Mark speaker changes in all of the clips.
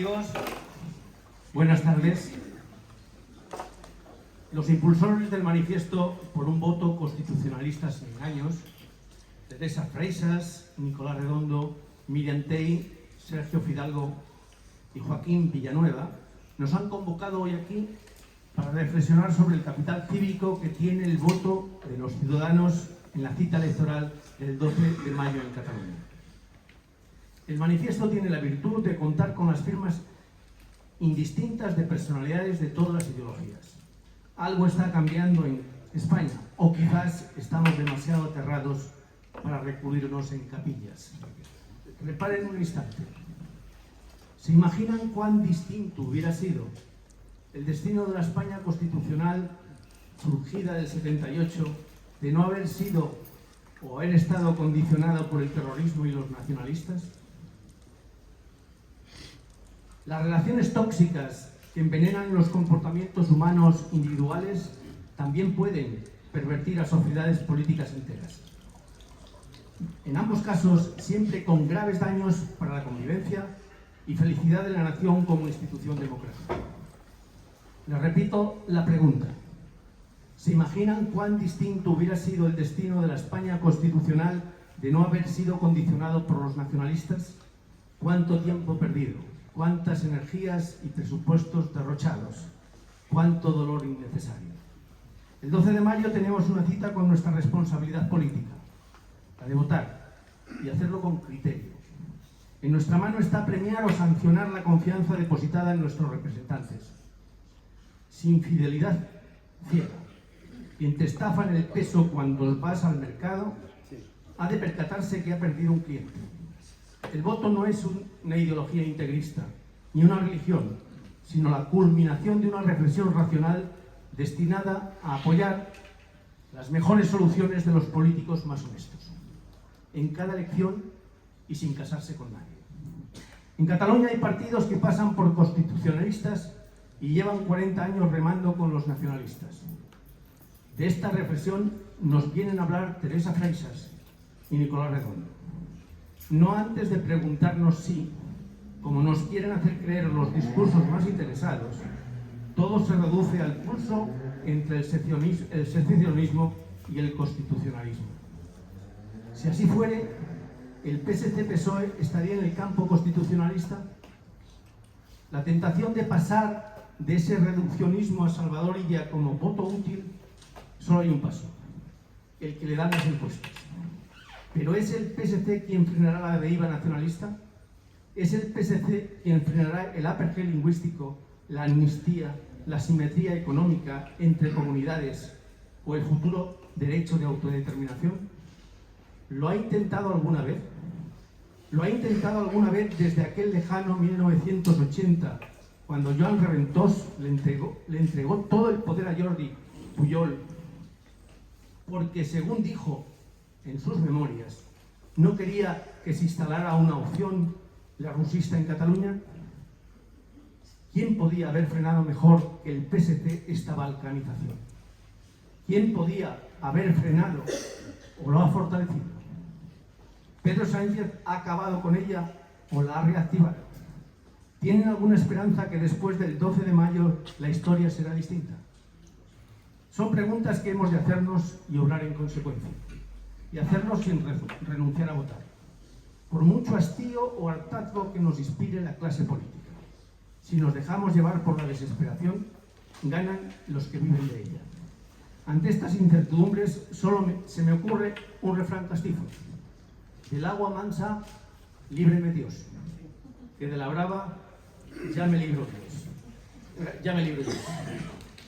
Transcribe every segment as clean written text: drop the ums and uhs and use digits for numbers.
Speaker 1: amigos, buenas tardes. Los impulsores del manifiesto por un voto constitucionalista sin engaños, Teresa Freixas, Nicolás Redondo, Miriam Tey, Sergio Fidalgo y Joaquín Villanueva, nos han convocado hoy aquí para reflexionar sobre el capital cívico que tiene el voto de los ciudadanos en la cita electoral del 12 de mayo en Cataluña. El manifiesto tiene la virtud de contar con las firmas indistintas de personalidades de todas las ideologías. Algo está cambiando en España, o quizás estamos demasiado aterrados para recluirnos en capillas. Reparen un instante. ¿Se imaginan cuán distinto hubiera sido el destino de la España constitucional surgida del 78 de no haber sido o haber estado condicionada por el terrorismo y los nacionalistas? Las relaciones tóxicas que envenenan los comportamientos humanos individuales también pueden pervertir a sociedades políticas enteras. En ambos casos, siempre con graves daños para la convivencia y felicidad de la nación como institución democrática. Les repito la pregunta. ¿Se imaginan cuán distinto hubiera sido el destino de la España constitucional de no haber sido condicionado por los nacionalistas? ¿Cuánto tiempo perdido? ¿Cuántas energías y presupuestos derrochados? ¿Cuánto dolor innecesario? El 12 de mayo tenemos una cita con nuestra responsabilidad política, la de votar, y hacerlo con criterio. En nuestra mano está premiar o sancionar la confianza depositada en nuestros representantes. Sin fidelidad ciega. Quien te estafa en el peso cuando vas al mercado ha de percatarse que ha perdido un cliente. El voto no es una ideología integrista, ni una religión, sino la culminación de una reflexión racional destinada a apoyar las mejores soluciones de los políticos más honestos, en cada elección y sin casarse con nadie. En Cataluña hay partidos que pasan por constitucionalistas y llevan 40 años remando con los nacionalistas. De esta reflexión nos vienen a hablar Teresa Freixas y Nicolás Redondo. No antes de preguntarnos si, como nos quieren hacer creer los discursos más interesados, todo se reduce al pulso entre el secesionismo y el constitucionalismo. Si así fuere, ¿el PSC-PSOE estaría en el campo constitucionalista? La tentación de pasar de ese reduccionismo a Salvador Illa como voto útil, solo hay un paso, el que le dan las encuestas. ¿Pero es el PSC quien frenará la deriva nacionalista? ¿Es el PSC quien frenará el apartheid lingüístico, la amnistía, la simetría económica entre comunidades o el futuro derecho de autodeterminación? ¿Lo ha intentado alguna vez? ¿Lo ha intentado alguna vez desde aquel lejano 1980, cuando Joan Reventós le entregó todo el poder a Jordi Pujol, porque, según dijo en sus memorias, no quería que se instalara una opción la rusista en Cataluña? ¿Quién podía haber frenado mejor que el PSC esta balcanización? ¿Quién podía haber frenado o lo ha fortalecido? ¿Pedro Sánchez ha acabado con ella o la ha reactivado? ¿Tienen alguna esperanza que después del 12 de mayo la historia será distinta? Son preguntas que hemos de hacernos y obrar en consecuencia. Y hacerlo sin renunciar a votar, por mucho hastío o hartazgo que nos inspire la clase política. Si nos dejamos llevar por la desesperación, ganan los que viven de ella. Ante estas incertidumbres, solo se me ocurre un refrán castizo: del agua mansa, líbreme Dios, que de la brava ya me libro Dios. Ya me libro Dios.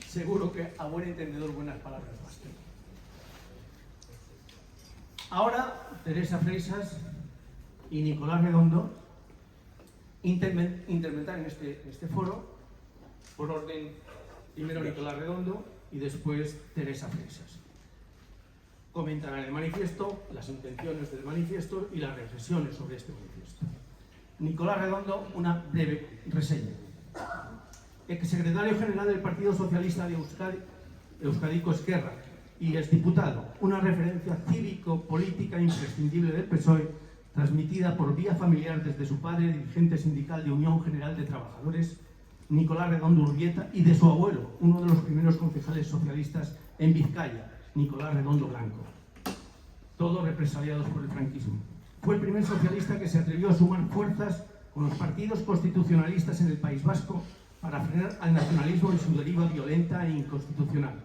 Speaker 1: Seguro que a buen entendedor buenas palabras bastan. Ahora, Teresa Freixas y Nicolás Redondo interventan en este foro, por orden, primero Nicolás Redondo y después Teresa Freixas. Comentarán el manifiesto, las intenciones del manifiesto y las reflexiones sobre este manifiesto. Nicolás Redondo, una breve reseña. Exsecretario general del Partido Socialista de Euskadi, Euskadiko Ezkerra, y exdiputado, una referencia cívico-política imprescindible del PSOE, transmitida por vía familiar desde su padre, dirigente sindical de Unión General de Trabajadores, Nicolás Redondo Urbieta, y de su abuelo, uno de los primeros concejales socialistas en Vizcaya, Nicolás Redondo Blanco, todos represaliados por el franquismo. Fue el primer socialista que se atrevió a sumar fuerzas con los partidos constitucionalistas en el País Vasco para frenar al nacionalismo en su deriva violenta e inconstitucional.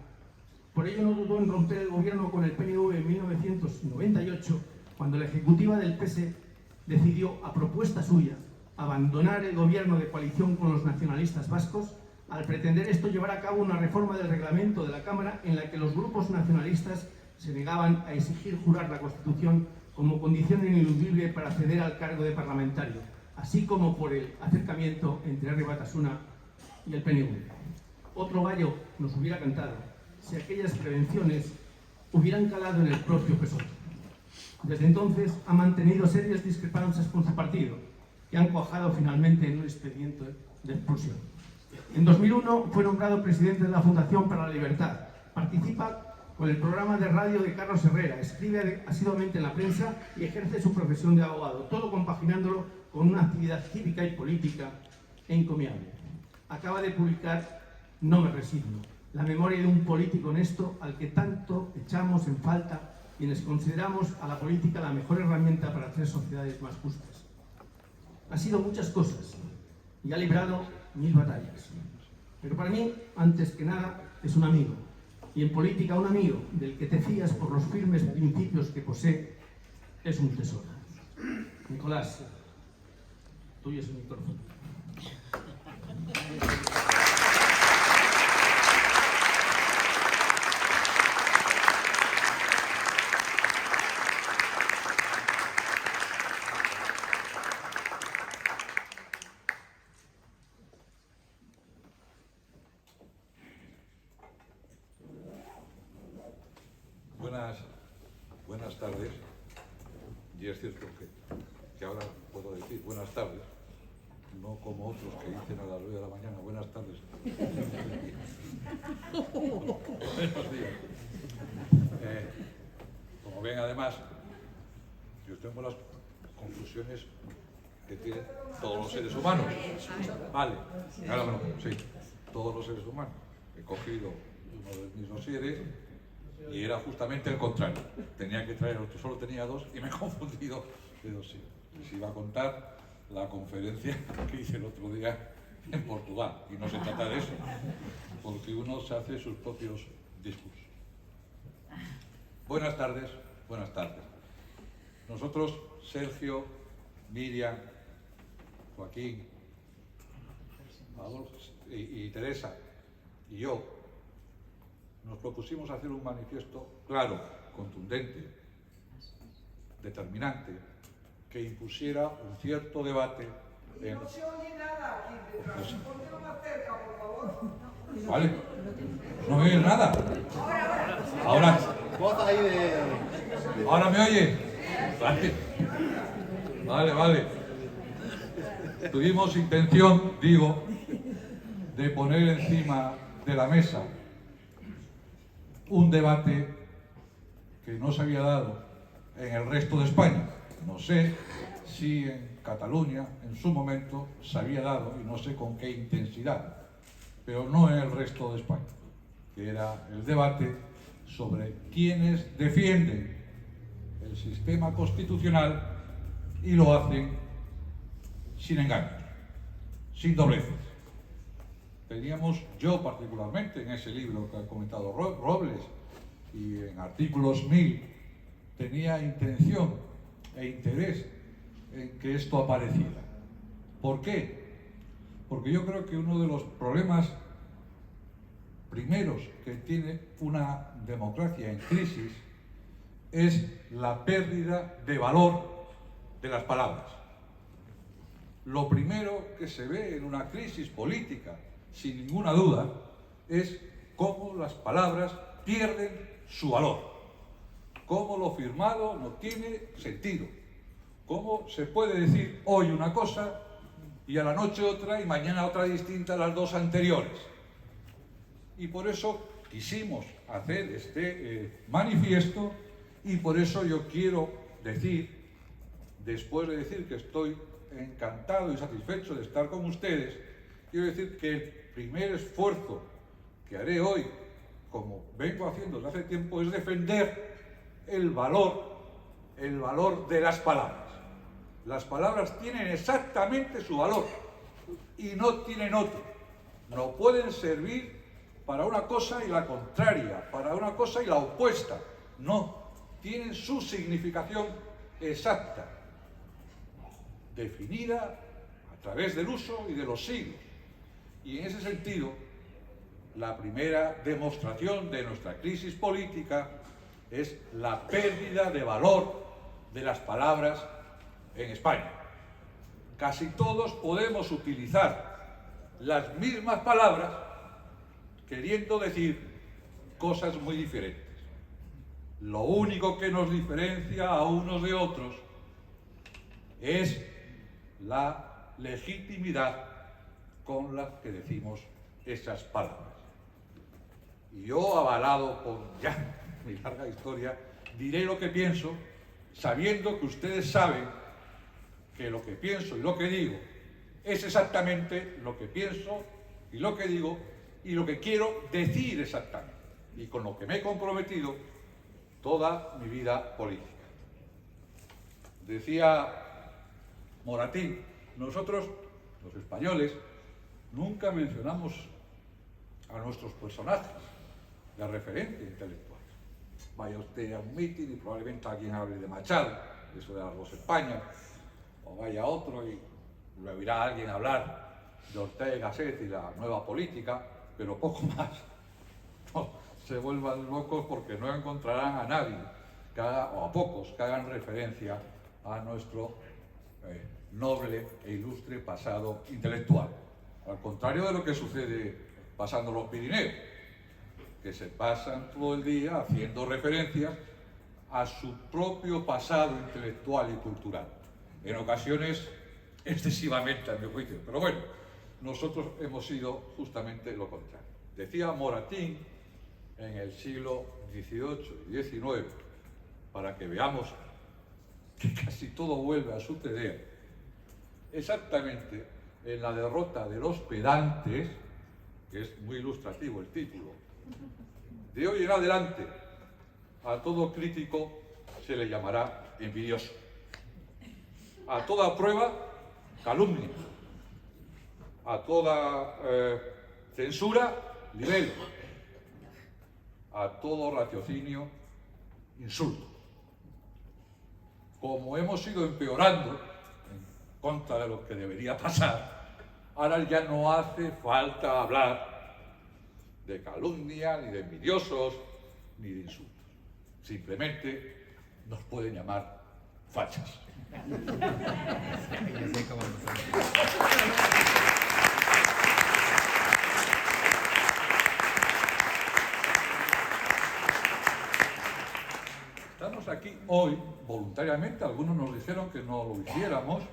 Speaker 1: Por ello no dudó en romper el gobierno con el PNV en 1998, cuando la ejecutiva del PS decidió, a propuesta suya, abandonar el gobierno de coalición con los nacionalistas vascos, al pretender esto llevar a cabo una reforma del reglamento de la Cámara en la que los grupos nacionalistas se negaban a exigir jurar la Constitución como condición ineludible para acceder al cargo de parlamentario, así como por el acercamiento entre Herri Batasuna y el PNV. Otro gallo nos hubiera cantado si aquellas prevenciones hubieran calado en el propio PSOE. Desde entonces ha mantenido serias discrepancias con su partido, que han cuajado finalmente en un expediente de expulsión. En 2001 fue nombrado presidente de la Fundación para la Libertad. Participa con el programa de radio de Carlos Herrera, escribe asiduamente en la prensa y ejerce su profesión de abogado, todo compaginándolo con una actividad cívica y política encomiable. Acaba de publicar No me resigno, la memoria de un político honesto al que tanto echamos en falta quienes consideramos a la política la mejor herramienta para hacer sociedades más justas. Ha sido muchas cosas y ha librado 1000 batallas. Pero para mí, antes que nada, es un amigo. Y en política, un amigo del que te fías por los firmes principios que posee es un tesoro. Nicolás, tuyo es el micrófono.
Speaker 2: Buenas tardes, y es cierto que ahora puedo decir buenas tardes, no como otros que dicen a las 9 de la mañana buenas tardes. Buenos días. Como ven, además, yo tengo las conclusiones que tienen todos los seres humanos. Vale, ahora bueno, sí, todos los seres humanos. He cogido uno de mis dosieres y era justamente el contrario. Tenía que traer otro, solo tenía 2 y me he confundido de dosier. Les iba a contar la conferencia que hice el otro día en Portugal, y no se trata de eso, porque uno se hace sus propios discursos. Buenas tardes, buenas tardes. Nosotros, Sergio, Miriam, Joaquín, Adolfo y Teresa y yo nos propusimos hacer un manifiesto claro, contundente, determinante, que impusiera un cierto debate en...
Speaker 3: No se oye nada aquí detrás. Ponte más cerca, por favor.
Speaker 2: Vale. ¿No me oyes nada? Ahora. ¿Ahora me oye? Vale. Tuvimos intención, digo, de poner encima de la mesa un debate que no se había dado en el resto de España. No sé si en Cataluña en su momento se había dado, y no sé con qué intensidad, pero no en el resto de España, que era el debate sobre quiénes defienden el sistema constitucional y lo hacen sin engaños, sin dobleces. Teníamos, yo particularmente, en ese libro que ha comentado Robles y en artículos 1000, tenía intención e interés en que esto apareciera. ¿Por qué? Porque yo creo que uno de los problemas primeros que tiene una democracia en crisis es la pérdida de valor de las palabras. Lo primero que se ve en una crisis política, sin ninguna duda, es cómo las palabras pierden su valor, cómo lo firmado no tiene sentido, cómo se puede decir hoy una cosa y a la noche otra y mañana otra distinta a las 2 anteriores. Y por eso quisimos hacer este manifiesto, y por eso yo quiero decir después de decir que estoy encantado y satisfecho de estar con ustedes, quiero decir que el primer esfuerzo que haré hoy, como vengo haciendo desde hace tiempo, es defender el valor de las palabras. Las palabras tienen exactamente su valor y no tienen otro. No pueden servir para una cosa y la contraria, para una cosa y la opuesta. No, tienen su significación exacta, definida a través del uso y de los siglos. Y en ese sentido, la primera demostración de nuestra crisis política es la pérdida de valor de las palabras en España. Casi todos podemos utilizar las mismas palabras queriendo decir cosas muy diferentes. Lo único que nos diferencia a unos de otros es la legitimidad con la que decimos esas palabras. Y yo, avalado por ya mi larga historia, diré lo que pienso, sabiendo que ustedes saben que lo que pienso y lo que digo es exactamente lo que pienso y lo que digo y lo que quiero decir exactamente, y con lo que me he comprometido toda mi vida política. Decía Moratín, nosotros, los españoles, nunca mencionamos a nuestros personajes de referente intelectual. Vaya usted a un mitin y probablemente alguien hable de Machado, eso de las dos Españas, o vaya otro y le oirá a alguien hablar de Ortega y Gasset y la nueva política, pero poco más. No se vuelvan locos porque no encontrarán a nadie o a pocos que hagan referencia a nuestro noble e ilustre pasado intelectual. Al contrario de lo que sucede pasando los Pirineos, que se pasan todo el día haciendo referencias a su propio pasado intelectual y cultural, en ocasiones excesivamente a mi juicio. Pero bueno, nosotros hemos sido justamente lo contrario. Decía Moratín en el siglo XVIII y XIX, para que veamos que casi todo vuelve a suceder, exactamente en la derrota de los pedantes, que es muy ilustrativo el título. De hoy en adelante, a todo crítico se le llamará envidioso. A toda prueba, calumnia. A toda censura, libelo. A todo raciocinio, insulto. Como hemos ido empeorando en contra de lo que debería pasar, ahora ya no hace falta hablar de calumnia, ni de envidiosos, ni de insultos. Simplemente nos pueden llamar fachas. Estamos aquí hoy, voluntariamente, algunos nos dijeron que no lo hiciéramos,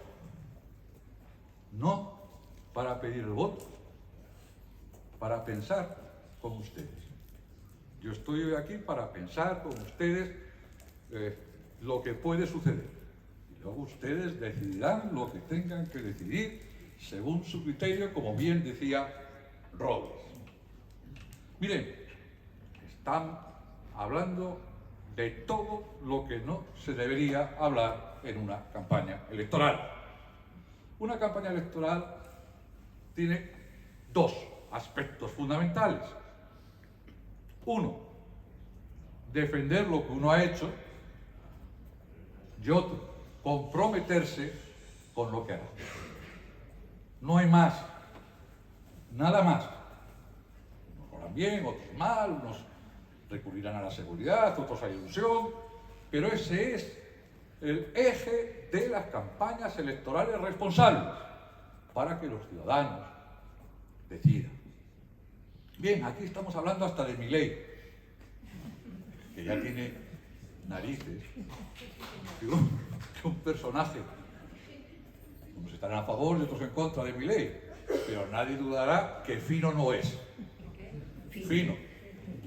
Speaker 2: no para pedir el voto, para pensar con ustedes. Yo estoy hoy aquí para pensar con ustedes lo que puede suceder. Y luego ustedes decidirán lo que tengan que decidir según su criterio, como bien decía Robles. Miren, están hablando de todo lo que no se debería hablar en una campaña electoral. Una campaña electoral tiene dos aspectos fundamentales. Uno, defender lo que uno ha hecho, y otro, comprometerse con lo que hará. No hay más, nada más. Unos lo harán bien, otros mal, unos recurrirán a la seguridad, otros a la ilusión, pero ese es el eje de las campañas electorales responsables, para que los ciudadanos decidan. Bien, aquí estamos hablando hasta de Milei, que ya tiene narices, que un personaje. Unos estarán a favor y otros en contra de Milei, pero nadie dudará que fino no es. Fino.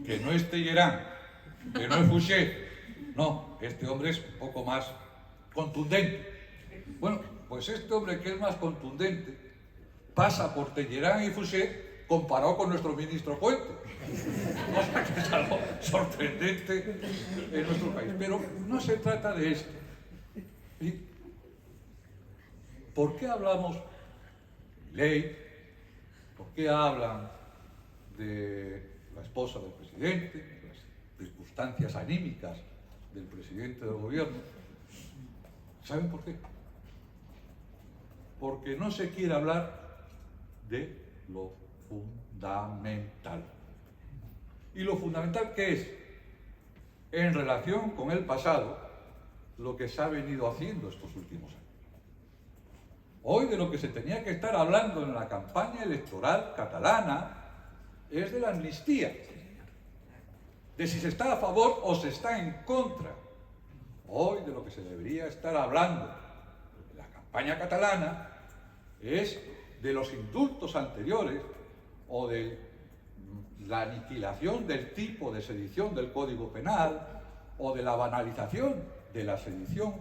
Speaker 2: Que no es Tellerán, que no es Fouché. No, este hombre es un poco más contundente. Bueno, pues este hombre, que es más contundente, pasa por Teherán y Fouché comparado con nuestro ministro Puente. O sea, que es algo sorprendente en nuestro país. Pero no se trata de esto. ¿Sí? ¿Por qué hablamos de ley? ¿Por qué hablan de la esposa del presidente, de las circunstancias anímicas del presidente del gobierno? ¿Saben por qué? Porque no se quiere hablar de lo fundamental. ¿Y lo fundamental qué es? En relación con el pasado, lo que se ha venido haciendo estos últimos años. Hoy de lo que se tenía que estar hablando en la campaña electoral catalana es de la amnistía, de si se está a favor o se está en contra. Hoy de lo que se debería estar hablando en la campaña catalana es de los indultos anteriores o de la aniquilación del tipo de sedición del Código Penal o de la banalización de la sedición.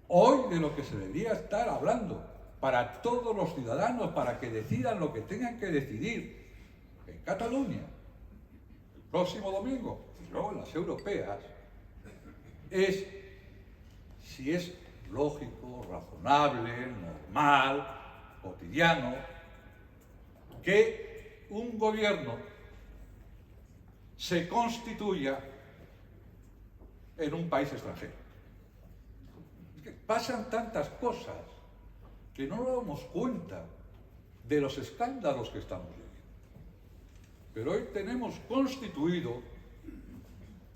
Speaker 2: Hoy de lo que se debería estar hablando para todos los ciudadanos, para que decidan lo que tengan que decidir en Cataluña el próximo domingo y luego en las europeas, es si es lógico, razonable, normal, cotidiano, que un gobierno se constituya en un país extranjero. Es que pasan tantas cosas que no nos damos cuenta de los escándalos que estamos viviendo. Pero hoy tenemos constituido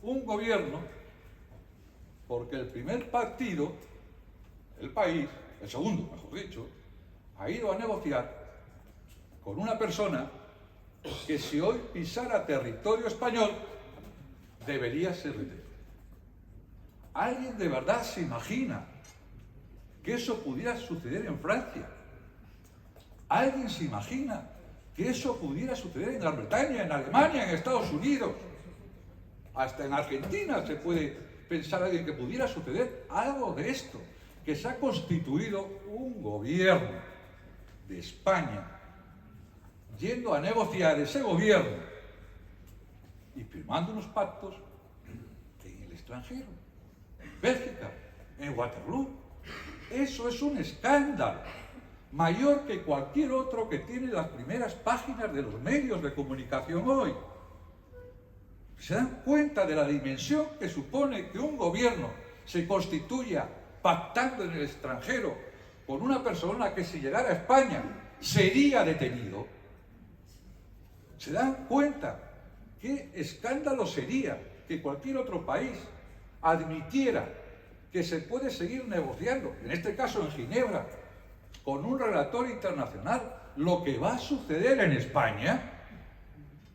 Speaker 2: un gobierno porque el primer partido, el país, el segundo, mejor dicho, ha ido a negociar con una persona que si hoy pisara territorio español, debería ser retenido. ¿Alguien de verdad se imagina que eso pudiera suceder en Francia? ¿Alguien se imagina que eso pudiera suceder en Gran Bretaña, en Alemania, en Estados Unidos? Hasta en Argentina se puede pensar alguien que pudiera suceder algo de esto, que se ha constituido un gobierno de España yendo a negociar ese gobierno y firmando unos pactos en el extranjero, en Bélgica, en Waterloo. Eso es un escándalo mayor que cualquier otro que tiene las primeras páginas de los medios de comunicación hoy. ¿Se dan cuenta de la dimensión que supone que un gobierno se constituya pactando en el extranjero con una persona que si llegara a España sería detenido? ¿Se dan cuenta qué escándalo sería que cualquier otro país admitiera que se puede seguir negociando, en este caso en Ginebra, con un relator internacional, lo que va a suceder en España?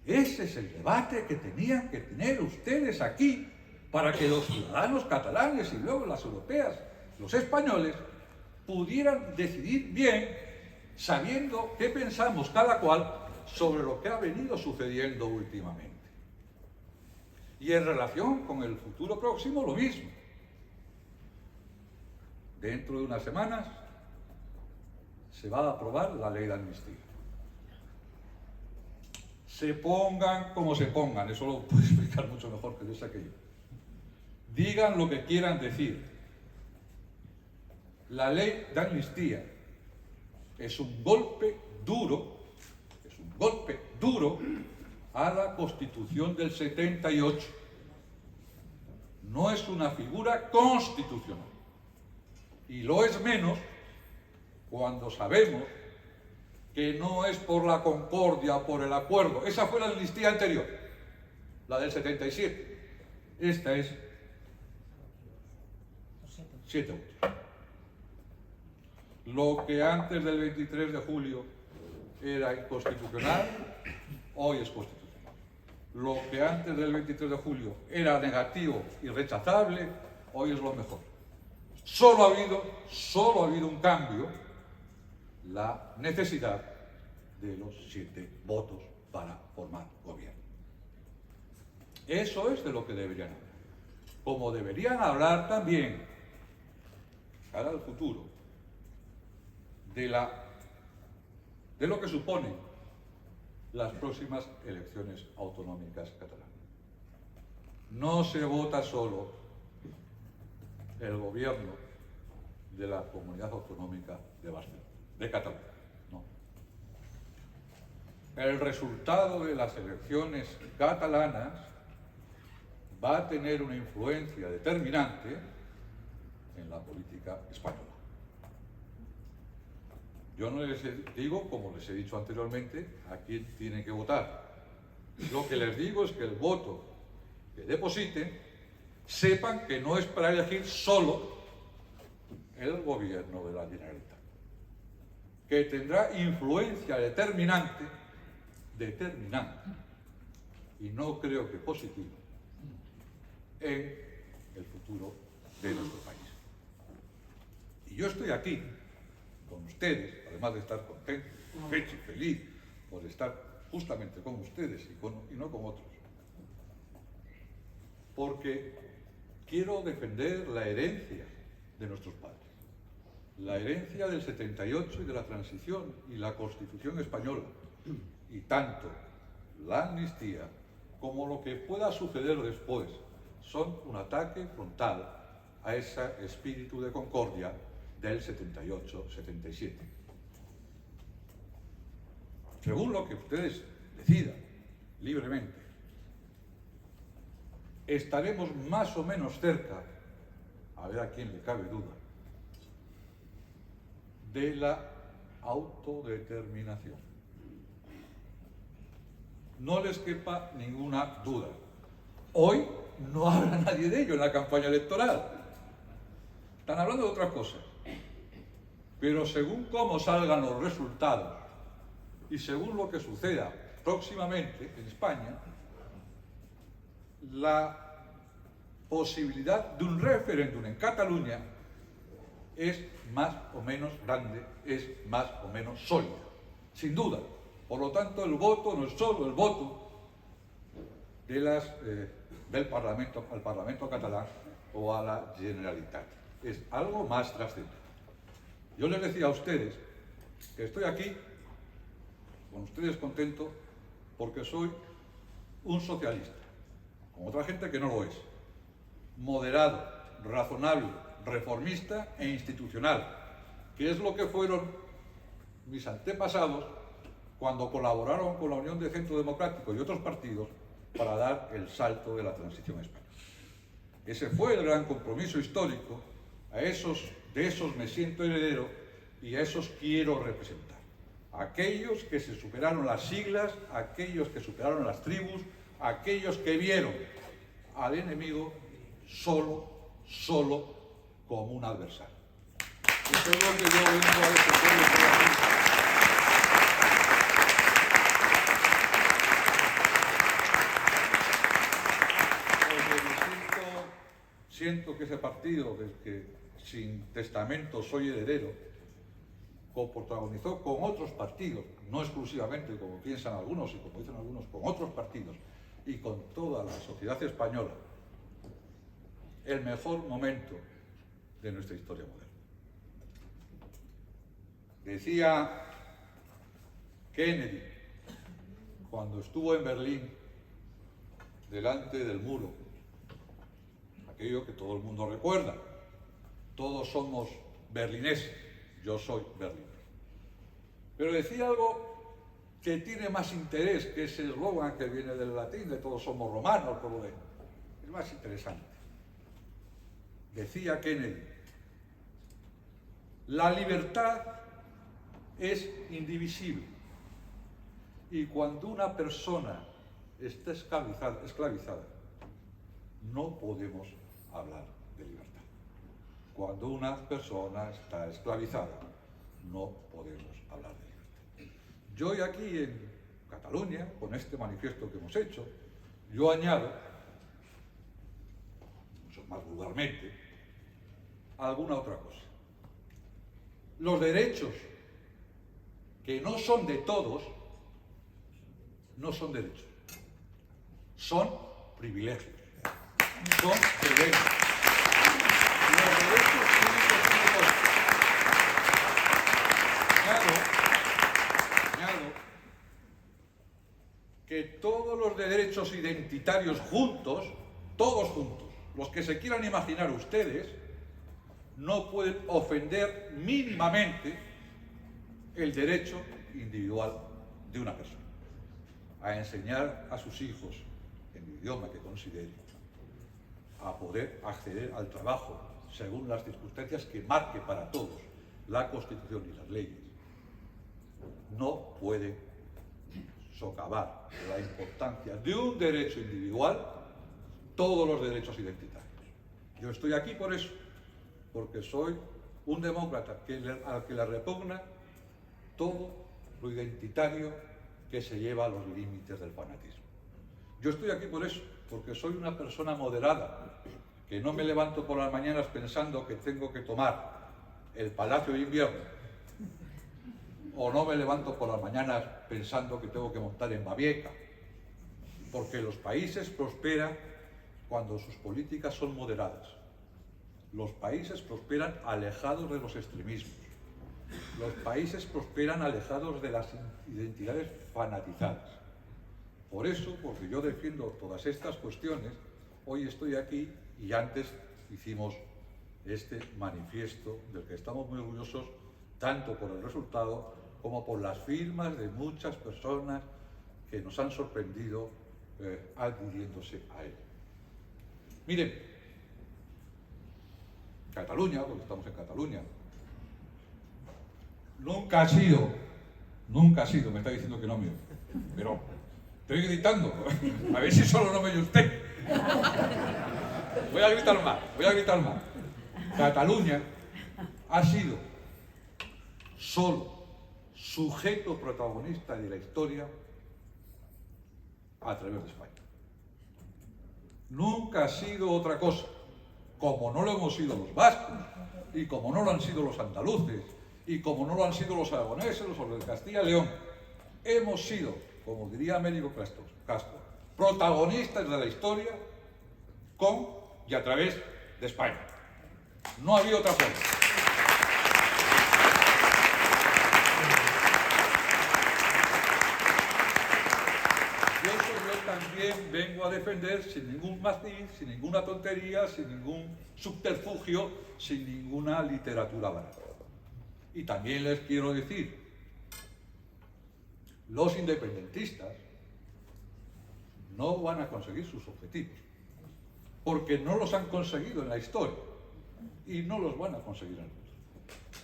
Speaker 2: Ese es el debate que tenían que tener ustedes aquí para que los ciudadanos catalanes y luego las europeas, los españoles, pudieran decidir bien, sabiendo qué pensamos cada cual sobre lo que ha venido sucediendo últimamente. Y en relación con el futuro próximo, lo mismo. Dentro de unas semanas se va a aprobar la ley de amnistía. Se pongan como se pongan, eso lo puede explicar mucho mejor que yo. Digan lo que quieran decir. La ley de amnistía es un golpe duro a la Constitución del 78. No es una figura constitucional. Y lo es menos cuando sabemos que no es por la concordia, por el acuerdo. Esa fue la amnistía anterior, la del 77. Esta es 7 votos. Lo que antes del 23 de julio era inconstitucional, hoy es constitucional. Lo que antes del 23 de julio era negativo y rechazable, hoy es lo mejor. Solo ha habido un cambio, la necesidad de los 7 votos para formar gobierno. Eso es de lo que deberían hablar. Como deberían hablar también cara al futuro de lo que suponen las próximas elecciones autonómicas catalanas. No se vota solo el gobierno de la Comunidad Autonómica de Barcelona, de Cataluña, no. El resultado de las elecciones catalanas va a tener una influencia determinante en la política española. Yo no les digo, como les he dicho anteriormente, a quién tienen que votar. Lo que les digo es que el voto que depositen, sepan que no es para elegir solo el gobierno de la Generalitat, que tendrá influencia determinante, y no creo que positiva, en el futuro de nuestro país. Y yo estoy aquí con ustedes, además de estar contento, satisfecho y feliz por estar justamente con ustedes y no con otros, porque quiero defender la herencia de nuestros padres, la herencia del 78 y de la transición y la Constitución española, y tanto la amnistía como lo que pueda suceder después son un ataque frontal a ese espíritu de concordia del 78-77. Según lo que ustedes decidan libremente, estaremos más o menos cerca, a ver a quién le cabe duda, de la autodeterminación. No les quepa ninguna duda. Hoy no habla nadie de ello en la campaña electoral. Están hablando de otras cosas. Pero según cómo salgan los resultados y según lo que suceda próximamente en España, la posibilidad de un referéndum en Cataluña es más o menos grande, es más o menos sólida, sin duda. Por lo tanto, el voto no es solo el voto del Parlamento, al Parlamento catalán o a la Generalitat, es algo más trascendente. Yo les decía a ustedes que estoy aquí con ustedes contento porque soy un socialista, con otra gente que no lo es, moderado, razonable, reformista e institucional, que es lo que fueron mis antepasados cuando colaboraron con la Unión de Centro Democrático y otros partidos para dar el salto de la transición española. Ese fue el gran compromiso histórico, de esos me siento heredero y a esos quiero representar. Aquellos que se superaron las siglas, aquellos que superaron las tribus, aquellos que vieron al enemigo solo como un adversario. Eso es lo que yo vengo a defender. Siento que ese partido, del que sin testamento soy heredero, coprotagonizó con otros partidos, no exclusivamente como piensan algunos y como dicen algunos, con otros partidos y con toda la sociedad española, el mejor momento de nuestra historia moderna. Decía Kennedy, cuando estuvo en Berlín, delante del muro, aquello que todo el mundo recuerda, todos somos berlineses, yo soy berlinés. Pero decía algo que tiene más interés que ese eslogan que viene del latín de todos somos romanos, es más interesante. Decía Kennedy, la libertad es indivisible y cuando una persona está esclavizada, no podemos hablar de libertad. Cuando una persona está esclavizada, no podemos hablar de libertad. Yo hoy aquí en Cataluña, con este manifiesto que hemos hecho, yo añado, mucho más vulgarmente, alguna otra cosa. Los derechos que no son de todos, no son derechos, son privilegios. Son derechos. Los derechos cívicos derechos identitarios juntos, todos juntos, los que se quieran imaginar ustedes, no pueden ofender mínimamente el derecho individual de una persona a enseñar a sus hijos en el idioma que considere, a poder acceder al trabajo según las circunstancias que marque para todos la Constitución y las leyes. No puede socavar la importancia de un derecho individual todos los derechos identitarios. Yo estoy aquí por eso, porque soy un demócrata al que le repugna todo lo identitario que se lleva a los límites del fanatismo. Yo estoy aquí por eso, porque soy una persona moderada, que no me levanto por las mañanas pensando que tengo que tomar el Palacio de Invierno, o no me levanto por las mañanas pensando que tengo que montar en Babieca, porque los países prosperan cuando sus políticas son moderadas. Los países prosperan alejados de los extremismos. Los países prosperan alejados de las identidades fanatizadas. Por eso, porque yo defiendo todas estas cuestiones, hoy estoy aquí y antes hicimos este manifiesto del que estamos muy orgullosos, tanto por el resultado como por las firmas de muchas personas que nos han sorprendido adhiriéndose a él. Miren, Cataluña, porque estamos en Cataluña, nunca ha sido, me está diciendo que no me oye, pero estoy gritando, a ver si solo no me oye usted. Voy a gritar más. Cataluña ha sido solo sujeto protagonista de la historia a través de España. Nunca ha sido otra cosa, como no lo hemos sido los vascos, y como no lo han sido los andaluces, y como no lo han sido los aragoneses, los de Castilla y León. Hemos sido, como diría Américo Castro, protagonistas de la historia con y a través de España. No había otra forma. Y eso yo también vengo a defender sin ningún matiz, sin ninguna tontería, sin ningún subterfugio, sin ninguna literatura barata. Y también les quiero decir, los independentistas no van a conseguir sus objetivos, porque no los han conseguido en la historia y no los van a conseguir en el futuro.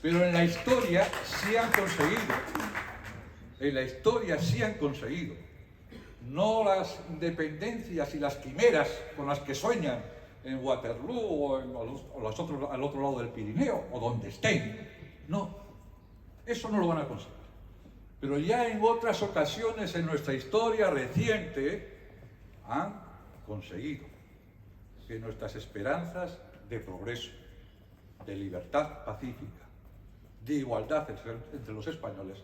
Speaker 2: Pero en la historia sí han conseguido, no las independencias y las quimeras con las que sueñan en Waterloo o al otro lado del Pirineo o donde estén. No, eso no lo van a conseguir. Pero ya en otras ocasiones en nuestra historia reciente han conseguido que nuestras esperanzas de progreso, de libertad pacífica, de igualdad entre los españoles,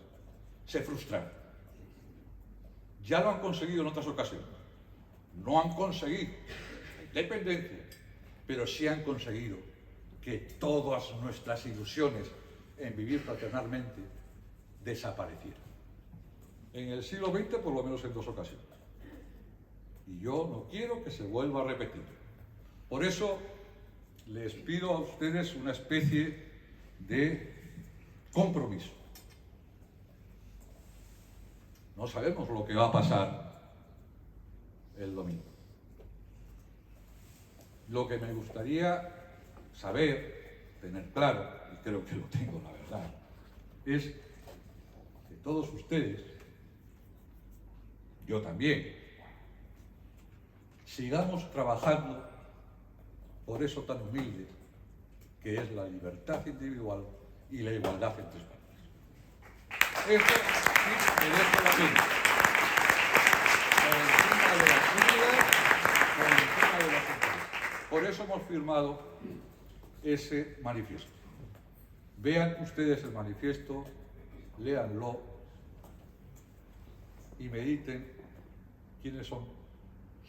Speaker 2: se frustraran. Ya lo han conseguido en otras ocasiones. No han conseguido la independencia, pero sí han conseguido que todas nuestras ilusiones en vivir fraternalmente desaparecieran. En el siglo XX, por lo menos en 2 ocasiones. Y yo no quiero que se vuelva a repetir. Por eso les pido a ustedes una especie de compromiso. No sabemos lo que va a pasar el domingo. Lo que me gustaría saber, tener claro, y creo que lo tengo, la verdad, es que todos ustedes, yo también, sigamos trabajando por eso tan humilde que es la libertad individual y la igualdad entre españoles. Eso sí merece la pena. Por encima de las siglas, por encima de las empresas. Por eso hemos firmado ese manifiesto. Vean ustedes el manifiesto, léanlo y mediten quiénes son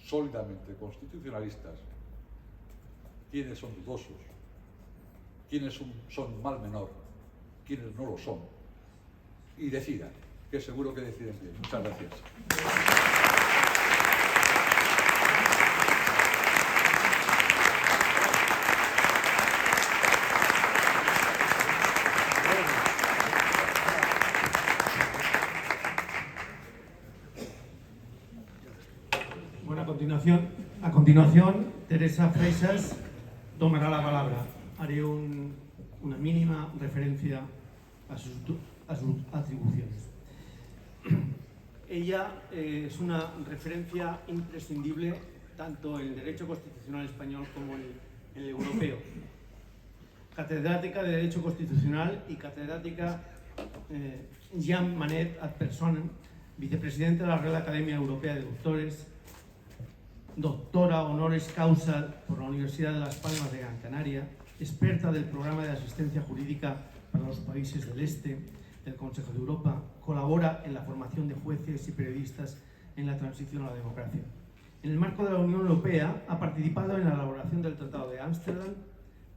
Speaker 2: sólidamente constitucionalistas, quiénes son dudosos, quiénes son mal menor, quiénes no lo son, y decidan, que seguro que deciden bien. Muchas gracias.
Speaker 1: continuación, Teresa Freixas tomará la palabra. Haré una mínima referencia a sus atribuciones. Ella es una referencia imprescindible tanto en el derecho constitucional español como en el europeo. Catedrática de Derecho Constitucional y catedrática Jean Manet ad personam, vicepresidenta de la Real Academia Europea de Doctores, doctora honoris causa por la Universidad de Las Palmas de Gran Canaria, experta del programa de asistencia jurídica para los países del Este del Consejo de Europa, colabora en la formación de jueces y periodistas en la transición a la democracia. En el marco de la Unión Europea ha participado en la elaboración del Tratado de Ámsterdam,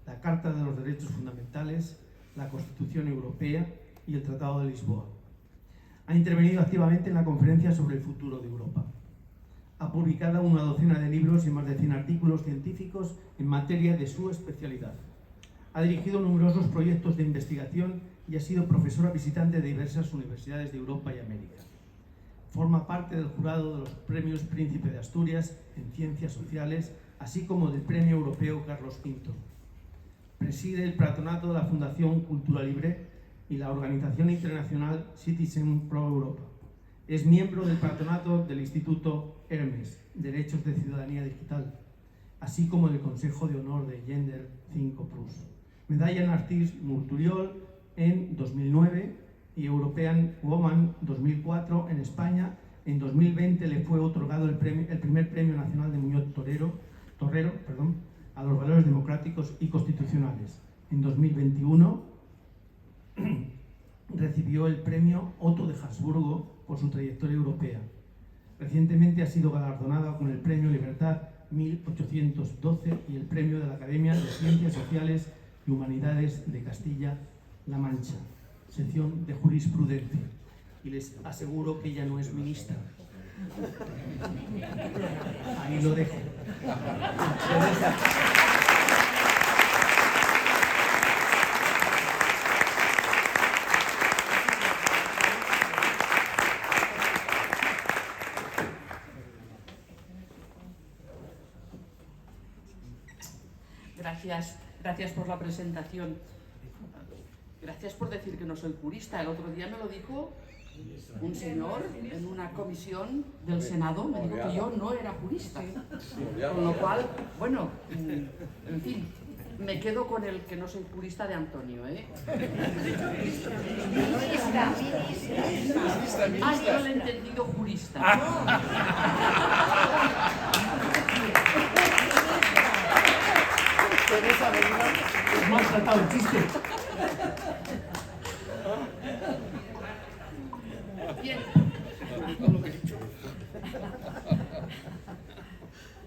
Speaker 1: la Carta de los Derechos Fundamentales, la Constitución Europea y el Tratado de Lisboa. Ha intervenido activamente en la Conferencia sobre el Futuro de Europa. Ha publicado una docena de libros y más de 100 artículos científicos en materia de su especialidad. Ha dirigido numerosos proyectos de investigación y ha sido profesora visitante de diversas universidades de Europa y América. Forma parte del jurado de los Premios Príncipe de Asturias en Ciencias Sociales, así como del Premio Europeo Carlos V. Preside el patronato de la Fundación Cultura Libre y la organización internacional Citizen Pro Europa. Es miembro del patronato del Instituto Hermes, Derechos de Ciudadanía Digital, así como del Consejo de Honor de Gender 5+. Medalla en Artist Murturiol en 2009 y European Woman 2004 en España. En 2020 le fue otorgado el primer Premio Nacional de Muñoz Torrero, a los valores democráticos y constitucionales. En 2021 recibió el Premio Otto de Habsburgo por su trayectoria europea. Recientemente ha sido galardonada con el Premio Libertad 1812 y el Premio de la Academia de Ciencias Sociales y Humanidades de Castilla-La Mancha, sección de jurisprudencia. Y les aseguro que ella no es ministra. Ahí lo dejo.
Speaker 4: Gracias por la presentación. Gracias por decir que no soy jurista. El otro día me lo dijo un señor en una comisión del Senado, me dijo que yo no era jurista. Con lo cual, bueno, en fin, me quedo con el que no soy jurista de Antonio, ¿eh? Ah, yo lo he entendido jurista.
Speaker 1: Es mal tratado el chiste.
Speaker 4: Bien.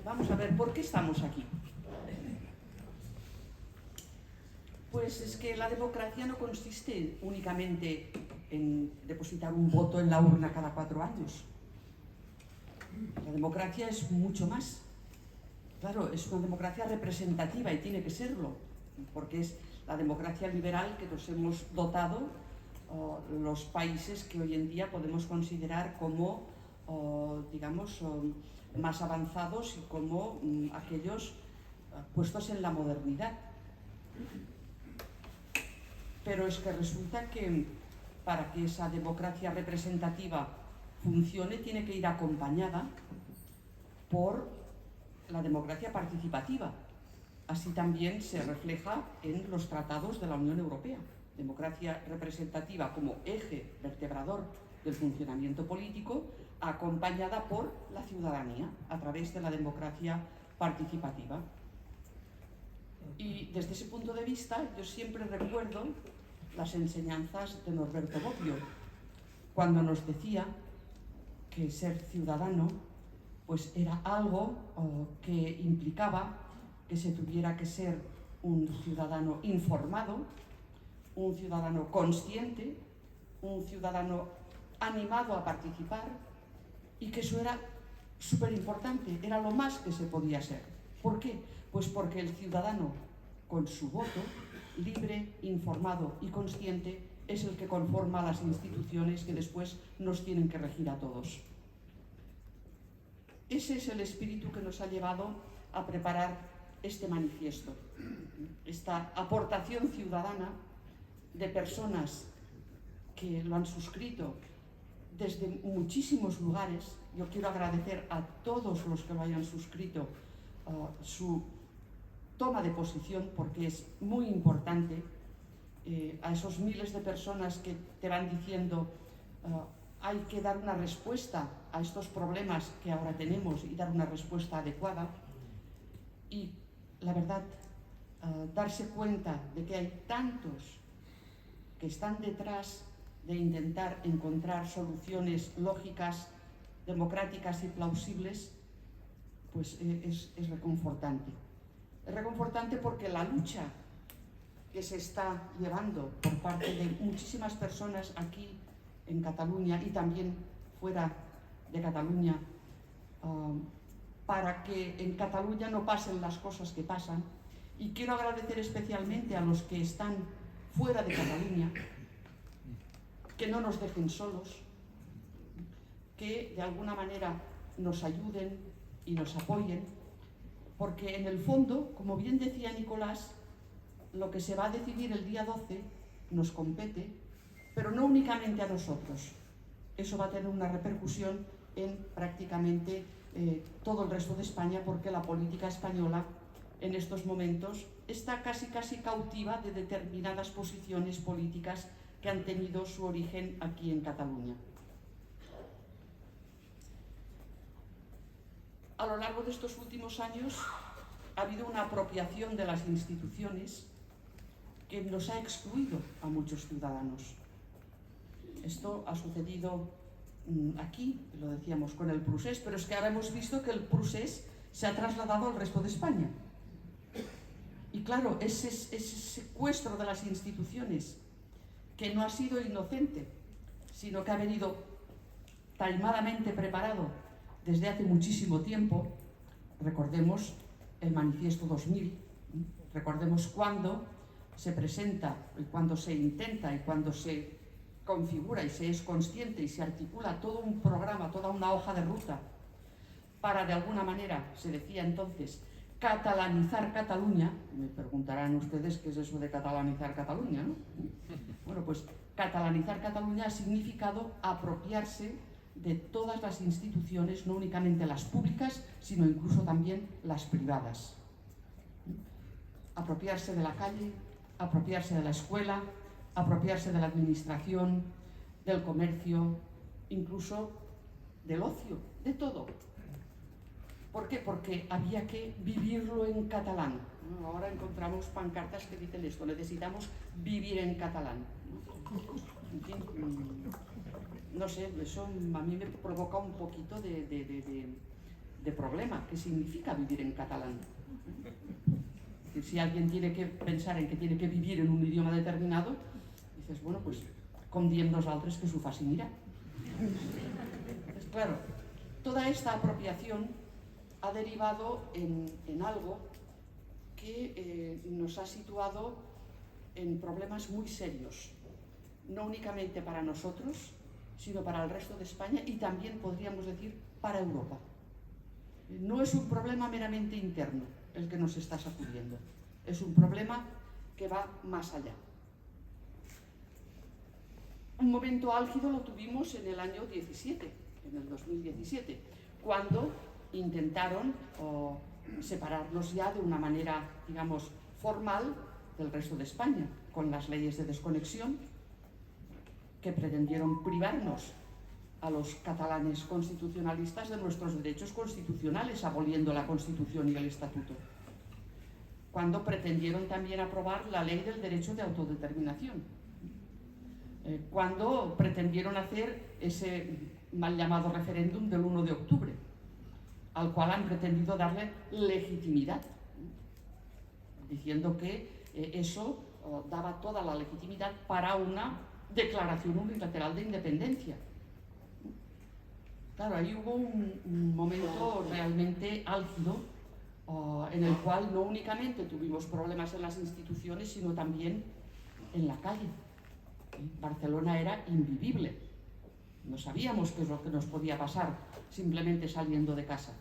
Speaker 4: Vamos a ver, ¿por qué estamos aquí? Pues es que la democracia no consiste únicamente en depositar un voto en la urna cada 4 años. La democracia es mucho más. Claro, es una democracia representativa y tiene que serlo, porque es la democracia liberal que nos hemos dotado los países que hoy en día podemos considerar como, digamos, más avanzados y como aquellos puestos en la modernidad. Pero es que resulta que para que esa democracia representativa funcione tiene que ir acompañada por la democracia participativa. Así también se refleja en los tratados de la Unión Europea. Democracia representativa como eje vertebrador del funcionamiento político, acompañada por la ciudadanía a través de la democracia participativa. Y desde ese punto de vista, yo siempre recuerdo las enseñanzas de Norberto Bobbio, cuando nos decía que ser ciudadano pues era algo que implicaba que se tuviera que ser un ciudadano informado, un ciudadano consciente, un ciudadano animado a participar, y que eso era súper importante, era lo más que se podía ser. ¿Por qué? Pues porque el ciudadano, con su voto, libre, informado y consciente, es el que conforma las instituciones que después nos tienen que regir a todos. Ese es el espíritu que nos ha llevado a preparar este manifiesto, esta aportación ciudadana de personas que lo han suscrito desde muchísimos lugares. Yo quiero agradecer a todos los que lo hayan suscrito su toma de posición, porque es muy importante. A esos miles de personas que te van diciendo hay que dar una respuesta a estos problemas que ahora tenemos y dar una respuesta adecuada. Y la verdad, darse cuenta de que hay tantos que están detrás de intentar encontrar soluciones lógicas, democráticas y plausibles, pues es reconfortante. Es reconfortante porque la lucha que se está llevando por parte de muchísimas personas aquí en Cataluña y también fuera de Cataluña, para que en Cataluña no pasen las cosas que pasan. Y quiero agradecer especialmente a los que están fuera de Cataluña, que no nos dejen solos, que de alguna manera nos ayuden y nos apoyen, porque en el fondo, como bien decía Nicolás, lo que se va a decidir el día 12 nos compete, pero no únicamente a nosotros. Eso va a tener una repercusión en prácticamente todo el resto de España, porque la política española en estos momentos está casi cautiva de determinadas posiciones políticas que han tenido su origen aquí en Cataluña. A lo largo de estos últimos años ha habido una apropiación de las instituciones que nos ha excluido a muchos ciudadanos. Esto ha sucedido aquí, lo decíamos, con el procés, pero es que ahora hemos visto que el procés se ha trasladado al resto de España. Y claro, ese secuestro de las instituciones, que no ha sido inocente, sino que ha venido taimadamente preparado desde hace muchísimo tiempo. Recordemos el Manifiesto 2000, recordemos cuándo se presenta y cuándo se intenta y cuándo se configura y se es consciente y se articula todo un programa, toda una hoja de ruta para, de alguna manera, se decía entonces, catalanizar Cataluña. Me preguntarán ustedes qué es eso de catalanizar Cataluña, ¿no? Bueno, pues catalanizar Cataluña ha significado apropiarse de todas las instituciones, no únicamente las públicas, sino incluso también las privadas. Apropiarse de la calle, apropiarse de la escuela, apropiarse de la administración, del comercio, incluso del ocio, de todo. ¿Por qué? Porque había que vivirlo en catalán. Ahora encontramos pancartas que dicen esto: necesitamos vivir en catalán. En fin, no sé, eso a mí me provoca un poquito de problema. ¿Qué significa vivir en catalán? Si alguien tiene que pensar en que tiene que vivir en un idioma determinado, dices, bueno, pues com diem nosaltres que s'ho facin mirar. Pues claro, toda esta apropiación ha derivado en algo que nos ha situado en problemas muy serios, no únicamente para nosotros, sino para el resto de España y también, podríamos decir, para Europa. No es un problema meramente interno el que nos está sacudiendo, es un problema que va más allá. Un momento álgido lo tuvimos en el año 17, en el 2017, cuando intentaron separarnos ya de una manera, digamos, formal del resto de España, con las leyes de desconexión que pretendieron privarnos a los catalanes constitucionalistas de nuestros derechos constitucionales, aboliendo la Constitución y el Estatuto. Cuando pretendieron también aprobar la ley del derecho de autodeterminación. Cuando pretendieron hacer ese mal llamado referéndum del 1 de octubre, al cual han pretendido darle legitimidad, diciendo que eso daba toda la legitimidad para una declaración unilateral de independencia. Claro, ahí hubo un momento realmente álgido en el cual no únicamente tuvimos problemas en las instituciones, sino también en la calle. Barcelona era invivible. No sabíamos qué es lo que nos podía pasar simplemente saliendo de casa.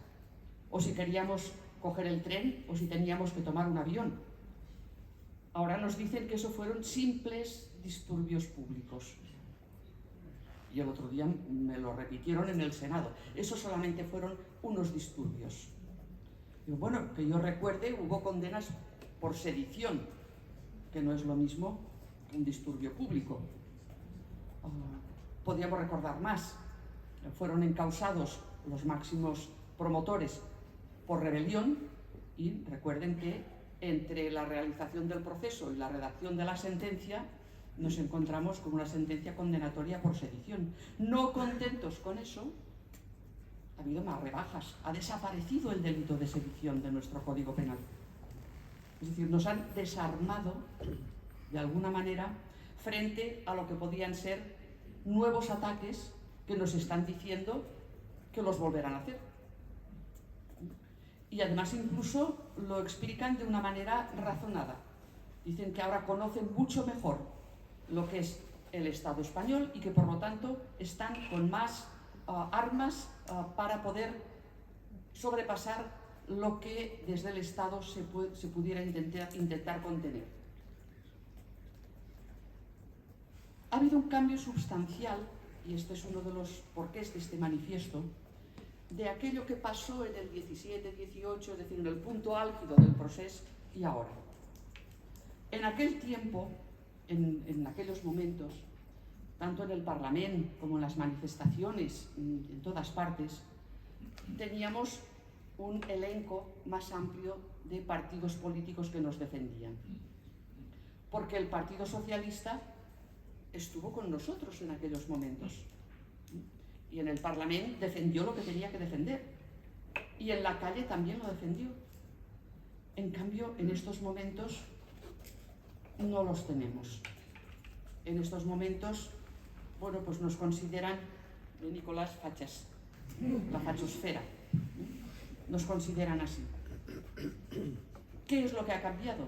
Speaker 4: O si queríamos coger el tren o si teníamos que tomar un avión. Ahora nos dicen que eso fueron simples disturbios públicos. Y el otro día me lo repitieron en el Senado. Eso solamente fueron unos disturbios. Y bueno, que yo recuerde, hubo condenas por sedición, que no es lo mismo que un disturbio público. Podríamos recordar más. Fueron encausados los máximos promotores por rebelión y recuerden que entre la realización del proceso y la redacción de la sentencia nos encontramos con una sentencia condenatoria por sedición. No contentos con eso, ha habido más rebajas. Ha desaparecido el delito de sedición de nuestro Código Penal. Es decir, nos han desarmado, de alguna manera, frente a lo que podían ser nuevos ataques que nos están diciendo que los volverán a hacer. Y además incluso lo explican de una manera razonada. Dicen que ahora conocen mucho mejor lo que es el Estado español y que por lo tanto están con más armas para poder sobrepasar lo que desde el Estado se pudiera intentar contener. Ha habido un cambio sustancial, y este es uno de los porqués de este manifiesto, de aquello que pasó en el 17-18, es decir, en el punto álgido del proceso y ahora. En aquel tiempo, en aquellos momentos, tanto en el Parlamento como en las manifestaciones, en todas partes, teníamos un elenco más amplio de partidos políticos que nos defendían. Porque el Partido Socialista estuvo con nosotros en aquellos momentos. Y en el Parlamento defendió lo que tenía que defender. Y en la calle también lo defendió. En cambio, en estos momentos no los tenemos. En estos momentos, bueno, pues nos consideran, Nicolás, fachas, la fachosfera. Nos consideran así. ¿Qué es lo que ha cambiado?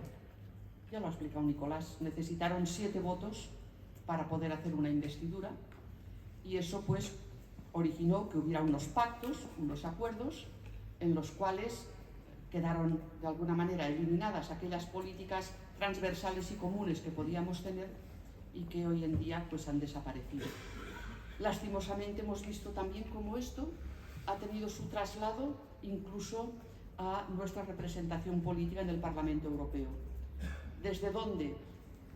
Speaker 4: Ya lo ha explicado Nicolás. Necesitaron 7 votos para poder hacer una investidura y eso pues originó que hubiera unos pactos, unos acuerdos en los cuales quedaron de alguna manera eliminadas aquellas políticas transversales y comunes que podíamos tener y que hoy en día pues han desaparecido. Lastimosamente hemos visto también cómo esto ha tenido su traslado incluso a nuestra representación política en el Parlamento Europeo, desde donde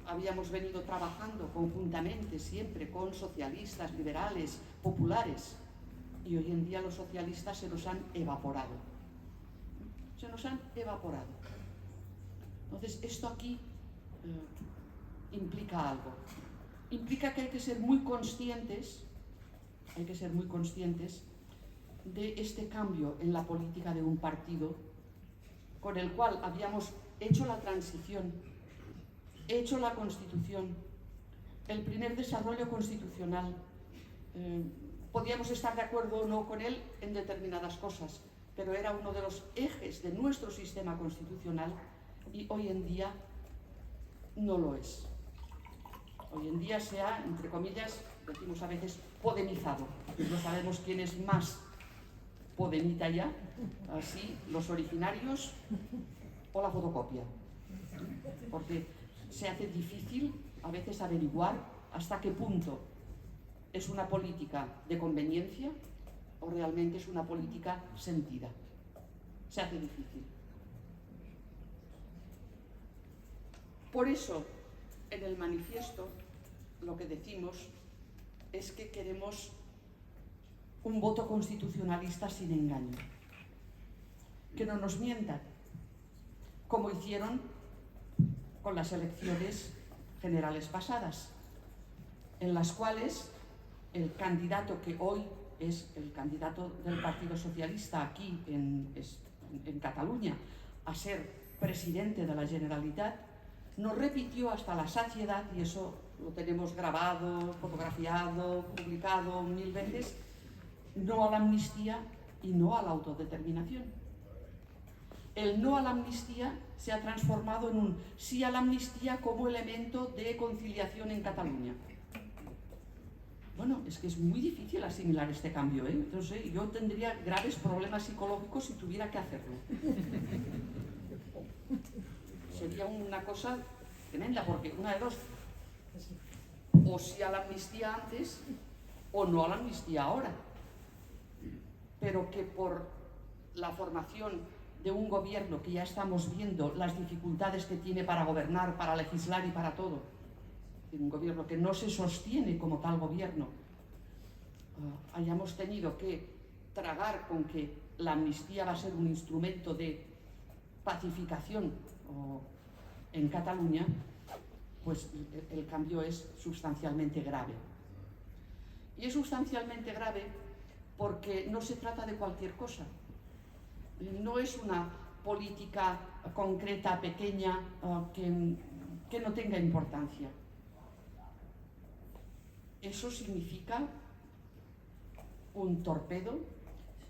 Speaker 4: habíamos venido trabajando conjuntamente siempre con socialistas, liberales, populares, y hoy en día los socialistas se nos han evaporado. Se nos han evaporado. Entonces, esto aquí implica algo. Implica que hay que ser muy conscientes de este cambio en la política de un partido con el cual habíamos hecho la transición, hecho la Constitución, el primer desarrollo constitucional. Podíamos estar de acuerdo o no con él en determinadas cosas, pero era uno de los ejes de nuestro sistema constitucional y hoy en día no lo es. Hoy en día se ha, entre comillas, decimos a veces, podemizado. No sabemos quién es más podemita ya, así los originarios o la fotocopia. Porque se hace difícil a veces averiguar hasta qué punto es una política de conveniencia o realmente es una política sentida. Se hace difícil. Por eso, en el manifiesto, lo que decimos es que queremos un voto constitucionalista sin engaño. Que no nos mientan, como hicieron con las elecciones generales pasadas, en las cuales el candidato que hoy es el candidato del Partido Socialista aquí en Cataluña a ser presidente de la Generalitat, nos repitió hasta la saciedad, y eso lo tenemos grabado, fotografiado, publicado 1000 veces, no a la amnistía y no a la autodeterminación. El no a la amnistía se ha transformado en un sí a la amnistía como elemento de conciliación en Cataluña. Bueno, es que es muy difícil asimilar este cambio, ¿eh? Entonces, yo tendría graves problemas psicológicos si tuviera que hacerlo. Sería una cosa tremenda, porque una de dos, o sí a la amnistía antes, o no a la amnistía ahora. Pero que por la formación de un gobierno que ya estamos viendo las dificultades que tiene para gobernar, para legislar y para todo, un gobierno que no se sostiene como tal gobierno, hayamos tenido que tragar con que la amnistía va a ser un instrumento de pacificación en Cataluña, pues el cambio es sustancialmente grave. Y es sustancialmente grave porque no se trata de cualquier cosa. No es una política concreta, pequeña, que no tenga importancia. Eso significa un torpedo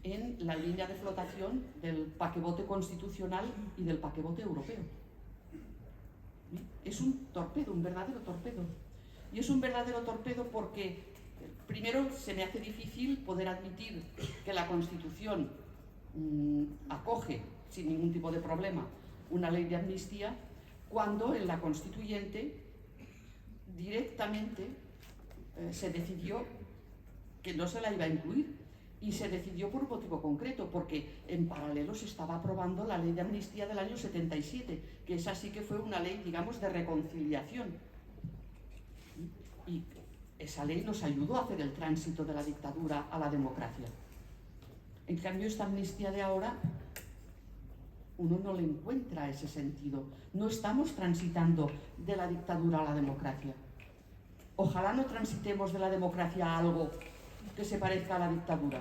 Speaker 4: en la línea de flotación del paquebote constitucional y del paquebote europeo. Es un torpedo, un verdadero torpedo. Y es un verdadero torpedo porque, primero, se me hace difícil poder admitir que la Constitución acoge, sin ningún tipo de problema, una ley de amnistía, cuando en la Constituyente directamente se decidió que no se la iba a incluir, y se decidió por un motivo concreto, porque en paralelo se estaba aprobando la ley de amnistía del año 77, que esa sí que fue una ley, digamos, de reconciliación. Y esa ley nos ayudó a hacer el tránsito de la dictadura a la democracia. En cambio, esta amnistía de ahora, uno no le encuentra ese sentido. No estamos transitando de la dictadura a la democracia. Ojalá no transitemos de la democracia a algo que se parezca a la dictadura.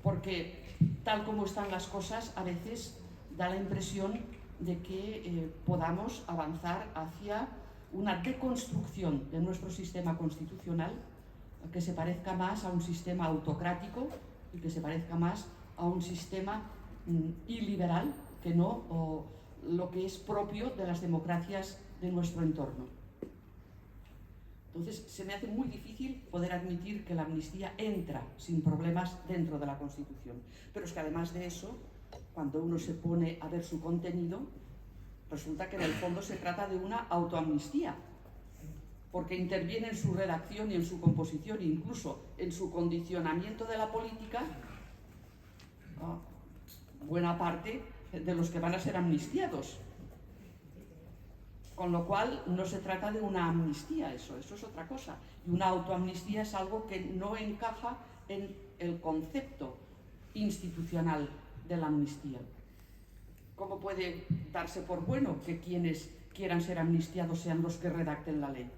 Speaker 4: Porque, tal como están las cosas, a veces da la impresión de que podamos avanzar hacia una deconstrucción de nuestro sistema constitucional que se parezca más a un sistema autocrático y que se parezca más a un sistema iliberal que no lo que es propio de las democracias de nuestro entorno. Entonces, se me hace muy difícil poder admitir que la amnistía entra sin problemas dentro de la Constitución. Pero es que además de eso, cuando uno se pone a ver su contenido, resulta que en el fondo se trata de una autoamnistía, porque interviene en su redacción y en su composición, e incluso en su condicionamiento de la política, buena parte de los que van a ser amnistiados. Con lo cual, no se trata de una amnistía, eso es otra cosa. Y una autoamnistía es algo que no encaja en el concepto institucional de la amnistía. ¿Cómo puede darse por bueno que quienes quieran ser amnistiados sean los que redacten la ley?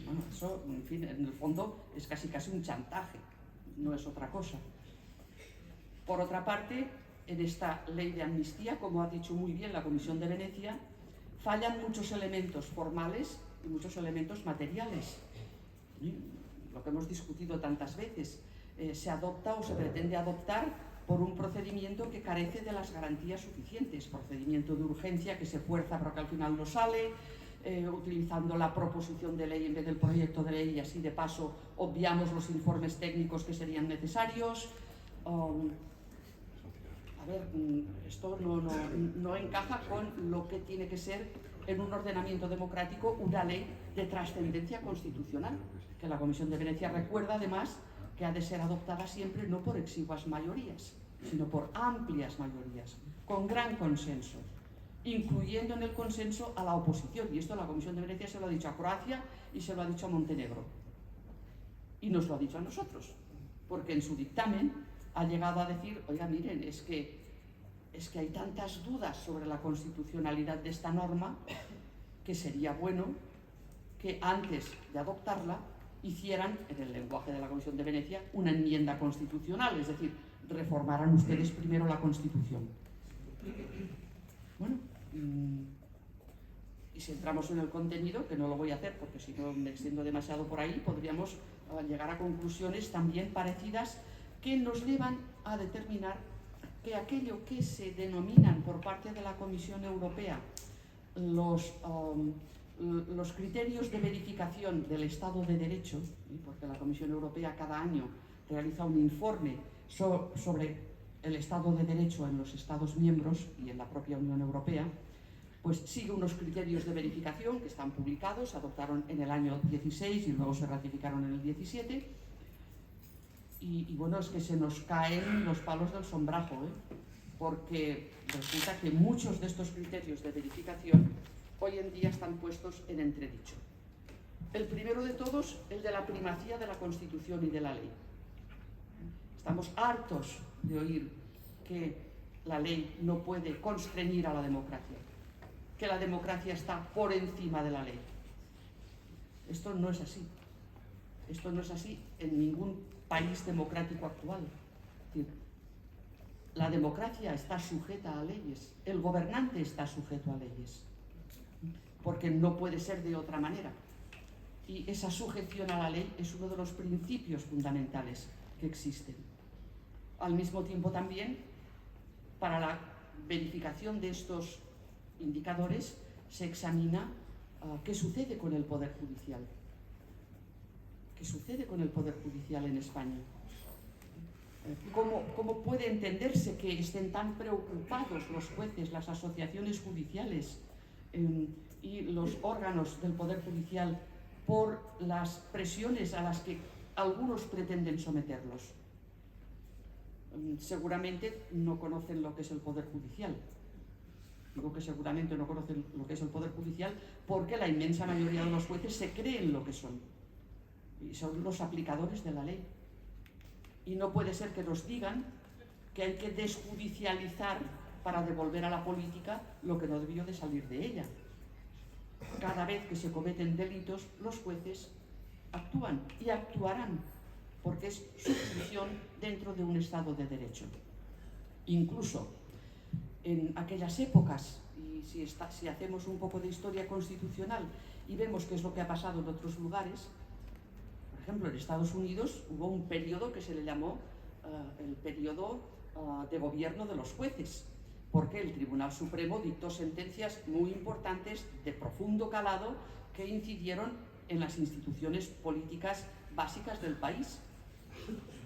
Speaker 4: Bueno, eso, en fin, en el fondo es casi un chantaje, no es otra cosa. Por otra parte, en esta ley de amnistía, como ha dicho muy bien la Comisión de Venecia, fallan muchos elementos formales y muchos elementos materiales. Lo que hemos discutido tantas veces, se adopta o se pretende adoptar por un procedimiento que carece de las garantías suficientes, procedimiento de urgencia que se fuerza pero que al final no sale, utilizando la proposición de ley en vez del proyecto de ley, y así de paso obviamos los informes técnicos que serían necesarios. Esto no encaja con lo que tiene que ser en un ordenamiento democrático una ley de trascendencia constitucional, que la Comisión de Venecia recuerda además que ha de ser adoptada siempre no por exiguas mayorías, sino por amplias mayorías, con gran consenso, incluyendo en el consenso a la oposición. Y esto la Comisión de Venecia se lo ha dicho a Croacia y se lo ha dicho a Montenegro. Y nos lo ha dicho a nosotros, porque en su dictamen ha llegado a decir, oiga, miren, es que hay tantas dudas sobre la constitucionalidad de esta norma que sería bueno que antes de adoptarla hicieran, en el lenguaje de la Comisión de Venecia, una enmienda constitucional, es decir, reformaran ustedes primero la Constitución. Bueno, y si entramos en el contenido, que no lo voy a hacer porque si no me extiendo demasiado por ahí, podríamos llegar a conclusiones también parecidas que nos llevan a determinar que aquello que se denominan por parte de la Comisión Europea los los criterios de verificación del Estado de Derecho, porque la Comisión Europea cada año realiza un informe sobre el Estado de Derecho en los Estados miembros y en la propia Unión Europea, pues sigue unos criterios de verificación que están publicados, se adoptaron en el año 16 y luego se ratificaron en el 17. Y bueno, es que se nos caen los palos del sombrajo, porque resulta que muchos de estos criterios de verificación hoy en día están puestos en entredicho. El primero de todos, el de la primacía de la Constitución y de la ley. Estamos hartos de oír que la ley no puede constreñir a la democracia, que la democracia está por encima de la ley. Esto no es así. Esto no es así en ningún país democrático actual. Es decir, la democracia está sujeta a leyes, el gobernante está sujeto a leyes, porque no puede ser de otra manera. Y esa sujeción a la ley es uno de los principios fundamentales que existen. Al mismo tiempo también, para la verificación de estos indicadores, se examina qué sucede con el Poder Judicial. ¿Qué sucede con el Poder Judicial en España? ¿Cómo puede entenderse que estén tan preocupados los jueces, las asociaciones judiciales y los órganos del Poder Judicial por las presiones a las que algunos pretenden someterlos? Seguramente no conocen lo que es el Poder Judicial. Digo que seguramente no conocen lo que es el Poder Judicial porque la inmensa mayoría de los jueces se creen lo que son. Y son los aplicadores de la ley. Y no puede ser que nos digan que hay que desjudicializar para devolver a la política lo que no debió de salir de ella. Cada vez que se cometen delitos, los jueces actúan y actuarán, porque es su función dentro de un Estado de Derecho. Incluso en aquellas épocas, y si hacemos un poco de historia constitucional y vemos qué es lo que ha pasado en otros lugares, por ejemplo, en Estados Unidos hubo un periodo que se le llamó el periodo de gobierno de los jueces, porque el Tribunal Supremo dictó sentencias muy importantes de profundo calado que incidieron en las instituciones políticas básicas del país.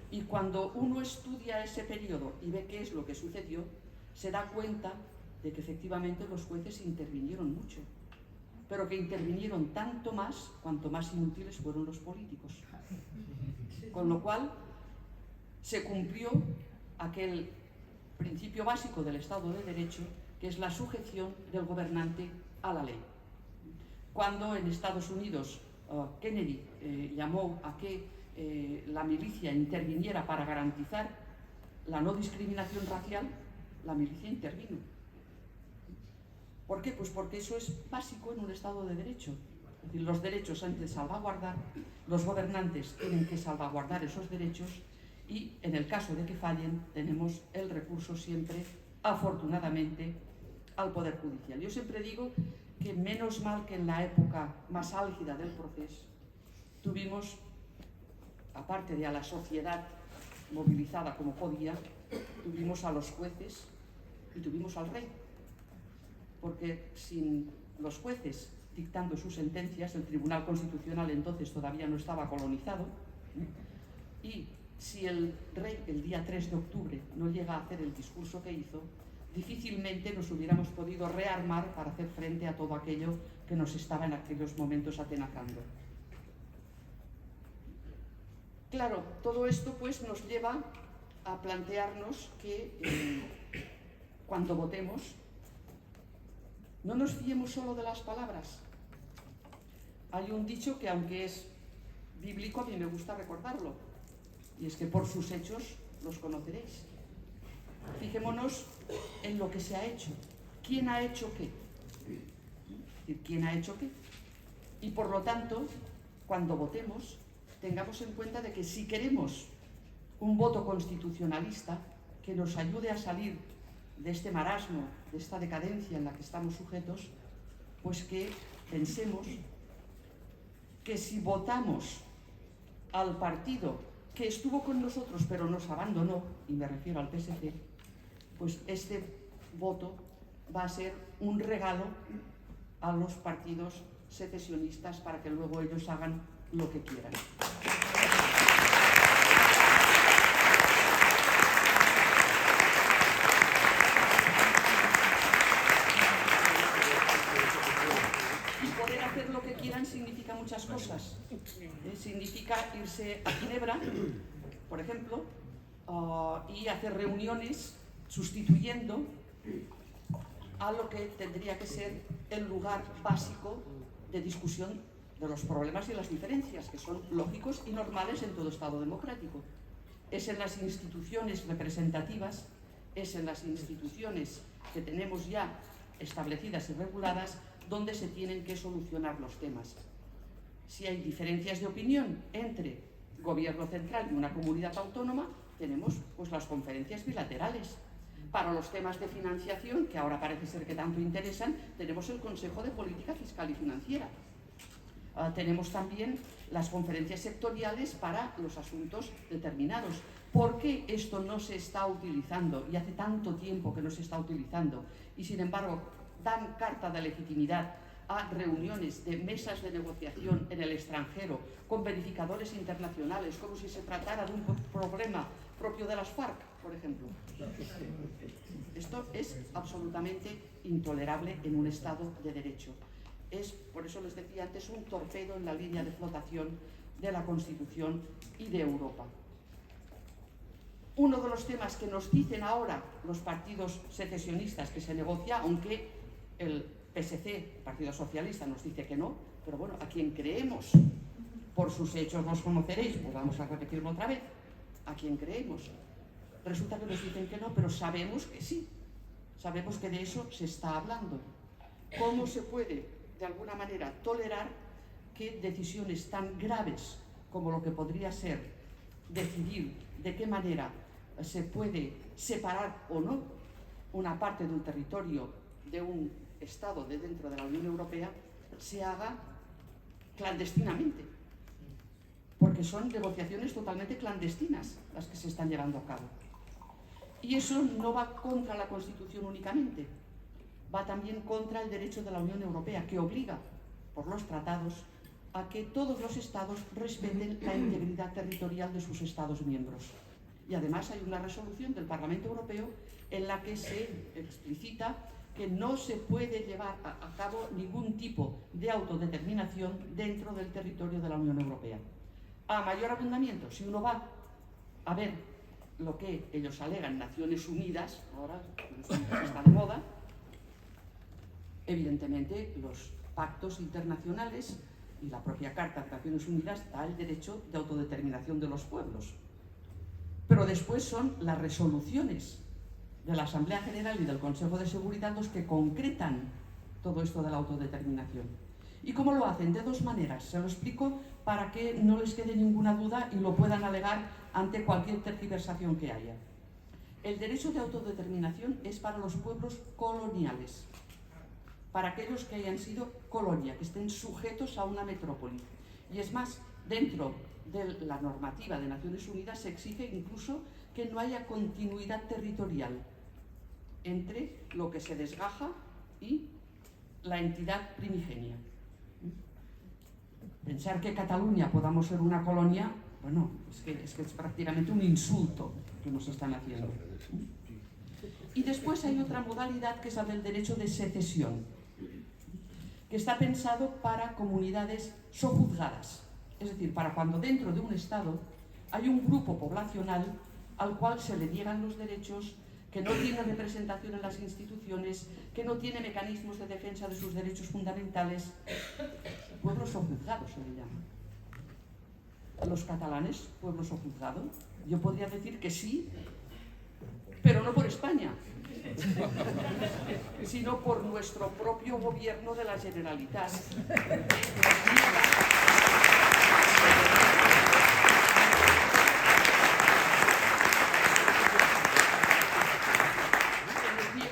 Speaker 4: Y cuando uno estudia ese periodo y ve qué es lo que sucedió, se da cuenta de que efectivamente los jueces intervinieron mucho, pero que intervinieron tanto más cuanto más inútiles fueron los políticos. Con lo cual se cumplió aquel principio básico del Estado de Derecho, que es la sujeción del gobernante a la ley. Cuando en Estados Unidos Kennedy llamó a que la milicia interviniera para garantizar la no discriminación racial, la milicia intervino. ¿Por qué? Pues porque eso es básico en un Estado de Derecho. Es decir, los derechos han de salvaguardar, los gobernantes tienen que salvaguardar esos derechos y en el caso de que fallen tenemos el recurso siempre, afortunadamente, al Poder Judicial. Yo siempre digo que menos mal que en la época más álgida del proceso tuvimos, aparte de a la sociedad movilizada como podía, tuvimos a los jueces y tuvimos al rey. Porque sin los jueces dictando sus sentencias, el Tribunal Constitucional entonces todavía no estaba colonizado, y si el rey el día 3 de octubre no llega a hacer el discurso que hizo, difícilmente nos hubiéramos podido rearmar para hacer frente a todo aquello que nos estaba en aquellos momentos atenazando. Claro, todo esto pues nos lleva a plantearnos que cuando votemos no nos fiemos solo de las palabras. Hay un dicho que, aunque es bíblico, a mí me gusta recordarlo, y es que por sus hechos los conoceréis. Fijémonos en lo que se ha hecho. ¿Quién ha hecho qué? Es decir, ¿quién ha hecho qué? Y por lo tanto, cuando votemos, tengamos en cuenta de que si queremos un voto constitucionalista que nos ayude a salir de este marasmo, de esta decadencia en la que estamos sujetos, pues que pensemos que si votamos al partido que estuvo con nosotros pero nos abandonó, y me refiero al PSC, pues este voto va a ser un regalo a los partidos secesionistas para que luego ellos hagan lo que quieran. Y poder hacer lo que quieran significa muchas cosas. Significa irse a Ginebra, por ejemplo, y hacer reuniones sustituyendo a lo que tendría que ser el lugar básico de discusión de los problemas y las diferencias, que son lógicos y normales en todo Estado democrático. Es en las instituciones representativas, es en las instituciones que tenemos ya establecidas y reguladas donde se tienen que solucionar los temas. Si hay diferencias de opinión entre gobierno central y una comunidad autónoma, tenemos pues las conferencias bilaterales. Para los temas de financiación, que ahora parece ser que tanto interesan, tenemos el Consejo de Política Fiscal y Financiera. Tenemos también las conferencias sectoriales para los asuntos determinados. ¿Por qué esto no se está utilizando? Y hace tanto tiempo que no se está utilizando. Y sin embargo, dan carta de legitimidad a reuniones de mesas de negociación en el extranjero con verificadores internacionales, como si se tratara de un problema propio de las FARC, por ejemplo. Esto es absolutamente intolerable en un Estado de Derecho. Es, por eso les decía antes, un torpedo en la línea de flotación de la Constitución y de Europa. Uno de los temas que nos dicen ahora los partidos secesionistas que se negocia, aunque el PSC, el Partido Socialista, nos dice que no, pero bueno, a quien creemos, por sus hechos los conoceréis, pues vamos a repetirlo otra vez, a quien creemos. Resulta que nos dicen que no, pero sabemos que sí, sabemos que de eso se está hablando. ¿Cómo se puede, de alguna manera, tolerar que decisiones tan graves como lo que podría ser decidir de qué manera se puede separar o no una parte de un territorio de un Estado de dentro de la Unión Europea, se haga clandestinamente? Porque son negociaciones totalmente clandestinas las que se están llevando a cabo. Y eso no va contra la Constitución únicamente, va también contra el derecho de la Unión Europea, que obliga, por los tratados, a que todos los Estados respeten la integridad territorial de sus Estados miembros. Y además hay una resolución del Parlamento Europeo en la que se explicita que no se puede llevar a cabo ningún tipo de autodeterminación dentro del territorio de la Unión Europea. A mayor abundamiento, si uno va a ver lo que ellos alegan Naciones Unidas, ahora está de moda, evidentemente los pactos internacionales y la propia Carta de Naciones Unidas da el derecho de autodeterminación de los pueblos. Pero después son las resoluciones de la Asamblea General y del Consejo de Seguridad los que concretan todo esto de la autodeterminación. ¿Y cómo lo hacen? De dos maneras. Se lo explico para que no les quede ninguna duda y lo puedan alegar ante cualquier tergiversación que haya. El derecho de autodeterminación es para los pueblos coloniales, para aquellos que hayan sido colonia, que estén sujetos a una metrópoli. Y es más, dentro de la normativa de Naciones Unidas se exige incluso que no haya continuidad territorial entre lo que se desgaja y la entidad primigenia. Pensar que Cataluña podamos ser una colonia, bueno, es que es prácticamente un insulto que nos están haciendo. Y después hay otra modalidad que es la del derecho de secesión, que está pensado para comunidades sojuzgadas, es decir, para cuando dentro de un Estado hay un grupo poblacional al cual se le niegan los derechos, que no tiene representación en las instituciones, que no tiene mecanismos de defensa de sus derechos fundamentales. Pueblo sojuzgado se le llama. Los catalanes, pueblo sojuzgado, yo podría decir que sí, pero no por España, sino por nuestro propio gobierno de la Generalitat.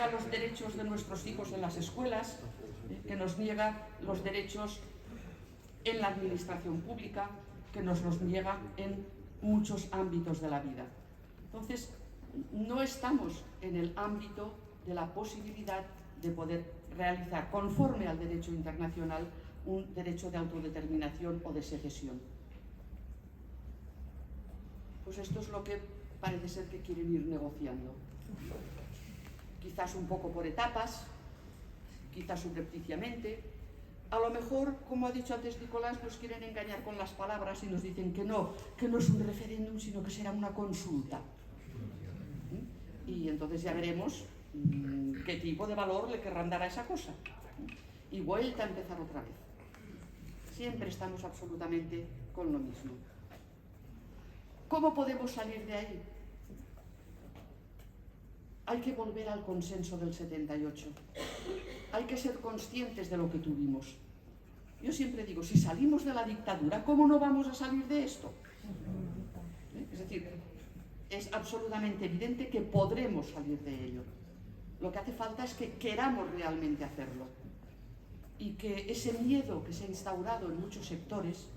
Speaker 4: Los derechos de nuestros hijos en las escuelas, que nos niega los derechos en la administración pública, que nos los niega en muchos ámbitos de la vida. Entonces, no estamos en el ámbito de la posibilidad de poder realizar, conforme al derecho internacional, un derecho de autodeterminación o de secesión. Pues esto es lo que parece ser que quieren ir negociando. Quizás un poco por etapas, quizás subrepticiamente. A lo mejor, como ha dicho antes Nicolás, nos quieren engañar con las palabras y nos dicen que no es un referéndum, sino que será una consulta. Y entonces ya veremos qué tipo de valor le querrán dar a esa cosa. Y vuelta a empezar otra vez. Siempre estamos absolutamente con lo mismo. ¿Cómo podemos salir de ahí? Hay que volver al consenso del 78. Hay que ser conscientes de lo que tuvimos. Yo siempre digo, si salimos de la dictadura, ¿cómo no vamos a salir de esto? Es decir, es absolutamente evidente que podremos salir de ello. Lo que hace falta es que queramos realmente hacerlo. Y que ese miedo que se ha instaurado en muchos sectores,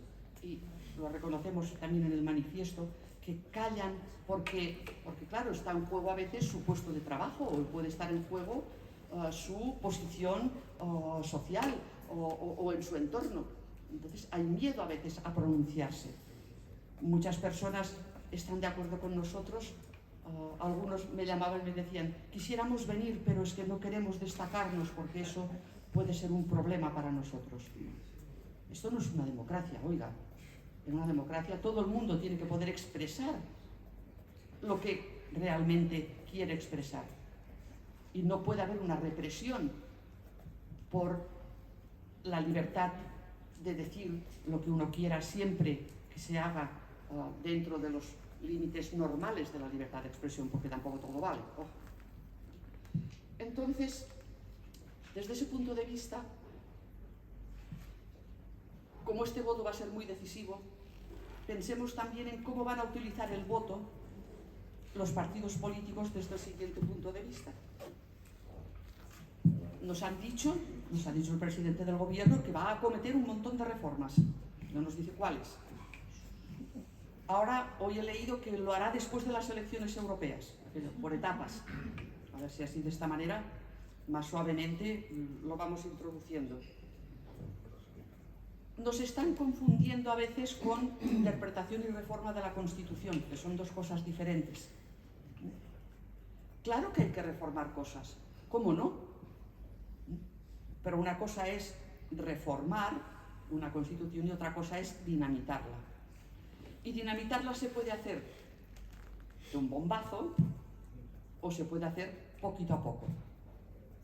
Speaker 4: y lo reconocemos también en el manifiesto, que callan porque claro, está en juego a veces su puesto de trabajo, o puede estar en juego su posición social o en su entorno. Entonces hay miedo a veces a pronunciarse. Muchas personas están de acuerdo con nosotros, algunos me llamaban y me decían, quisiéramos venir, pero es que no queremos destacarnos porque eso puede ser un problema para nosotros. Esto no es una democracia, oiga. En una democracia todo el mundo tiene que poder expresar lo que realmente quiere expresar. Y no puede haber una represión por la libertad de decir lo que uno quiera siempre que se haga dentro de los límites normales de la libertad de expresión, porque tampoco todo vale. Ojo. Entonces, desde ese punto de vista, como este voto va a ser muy decisivo, pensemos también en cómo van a utilizar el voto los partidos políticos desde el siguiente punto de vista. Nos ha dicho el presidente del gobierno que va a acometer un montón de reformas. No nos dice cuáles. Ahora, hoy he leído que lo hará después de las elecciones europeas, por etapas. A ver si así, de esta manera, más suavemente, lo vamos introduciendo. Nos están confundiendo a veces con interpretación y reforma de la Constitución, que son dos cosas diferentes. Claro que hay que reformar cosas, ¿cómo no? Pero una cosa es reformar una Constitución y otra cosa es dinamitarla. Y dinamitarla se puede hacer de un bombazo o se puede hacer poquito a poco.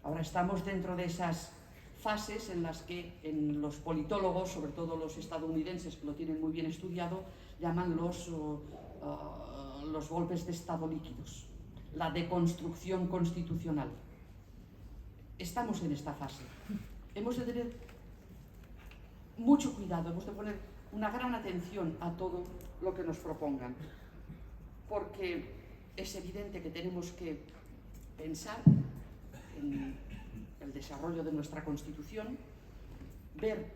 Speaker 4: Ahora estamos dentro de esas fases en las que los politólogos, sobre todo los estadounidenses que lo tienen muy bien estudiado, llaman los golpes de estado líquidos, la deconstrucción constitucional. Estamos en esta fase. Hemos de tener mucho cuidado, hemos de poner una gran atención a todo lo que nos propongan, porque es evidente que tenemos que pensar en el desarrollo de nuestra Constitución, ver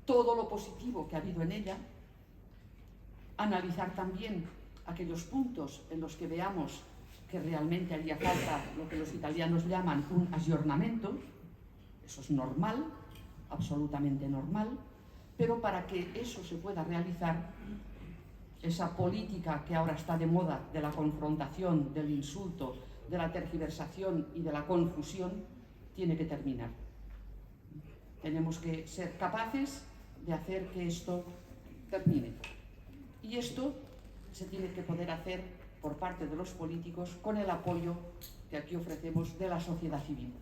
Speaker 4: todo lo positivo que ha habido en ella, analizar también aquellos puntos en los que veamos que realmente haría falta lo que los italianos llaman un aggiornamento. Eso es normal, absolutamente normal, pero para que eso se pueda realizar, esa política que ahora está de moda de la confrontación, del insulto, de la tergiversación y de la confusión, tiene que terminar. Tenemos que ser capaces de hacer que esto termine. Y esto se tiene que poder hacer por parte de los políticos con el apoyo que aquí ofrecemos de la sociedad civil.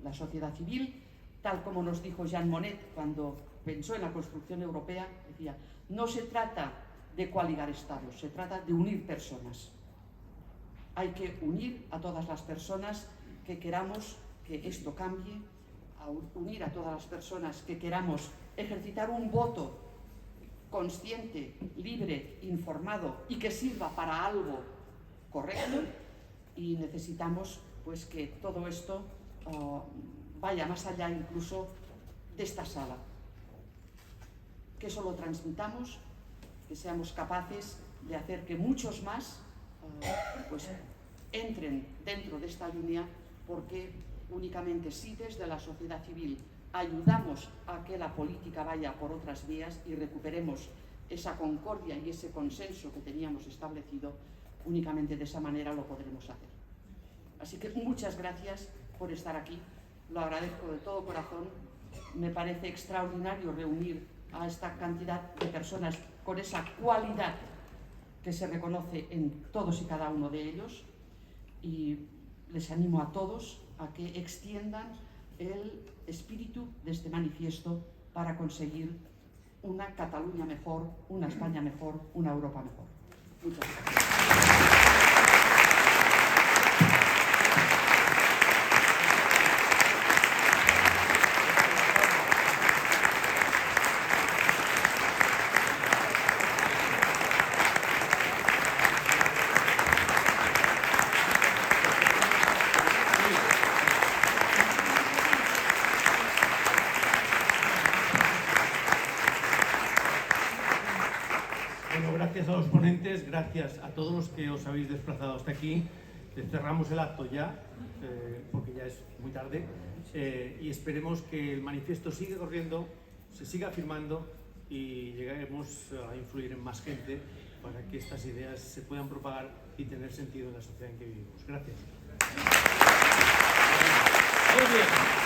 Speaker 4: La sociedad civil, tal como nos dijo Jean Monnet cuando pensó en la construcción europea, decía, no se trata de coaligar estados, se trata de unir personas. Hay que unir a todas las personas que queramos que esto cambie, a unir a todas las personas que queramos ejercitar un voto consciente, libre, informado y que sirva para algo correcto, y necesitamos pues que todo esto vaya más allá incluso de esta sala, que eso lo transmitamos, que seamos capaces de hacer que muchos más pues entren dentro de esta línea, porque únicamente si desde la sociedad civil ayudamos a que la política vaya por otras vías y recuperemos esa concordia y ese consenso que teníamos establecido, únicamente de esa manera lo podremos hacer. Así que muchas gracias por estar aquí, lo agradezco de todo corazón. Me parece extraordinario reunir a esta cantidad de personas con esa cualidad que se reconoce en todos y cada uno de ellos, y les animo a todos a que extiendan el espíritu de este manifiesto para conseguir una Cataluña mejor, una España mejor, una Europa mejor. Muchas gracias.
Speaker 1: Bueno, gracias a los ponentes, gracias a todos los que os habéis desplazado hasta aquí. Cerramos el acto ya, porque ya es muy tarde, y esperemos que el manifiesto siga corriendo, se siga firmando y lleguemos a influir en más gente para que estas ideas se puedan propagar y tener sentido en la sociedad en que vivimos. Gracias. Muy bien.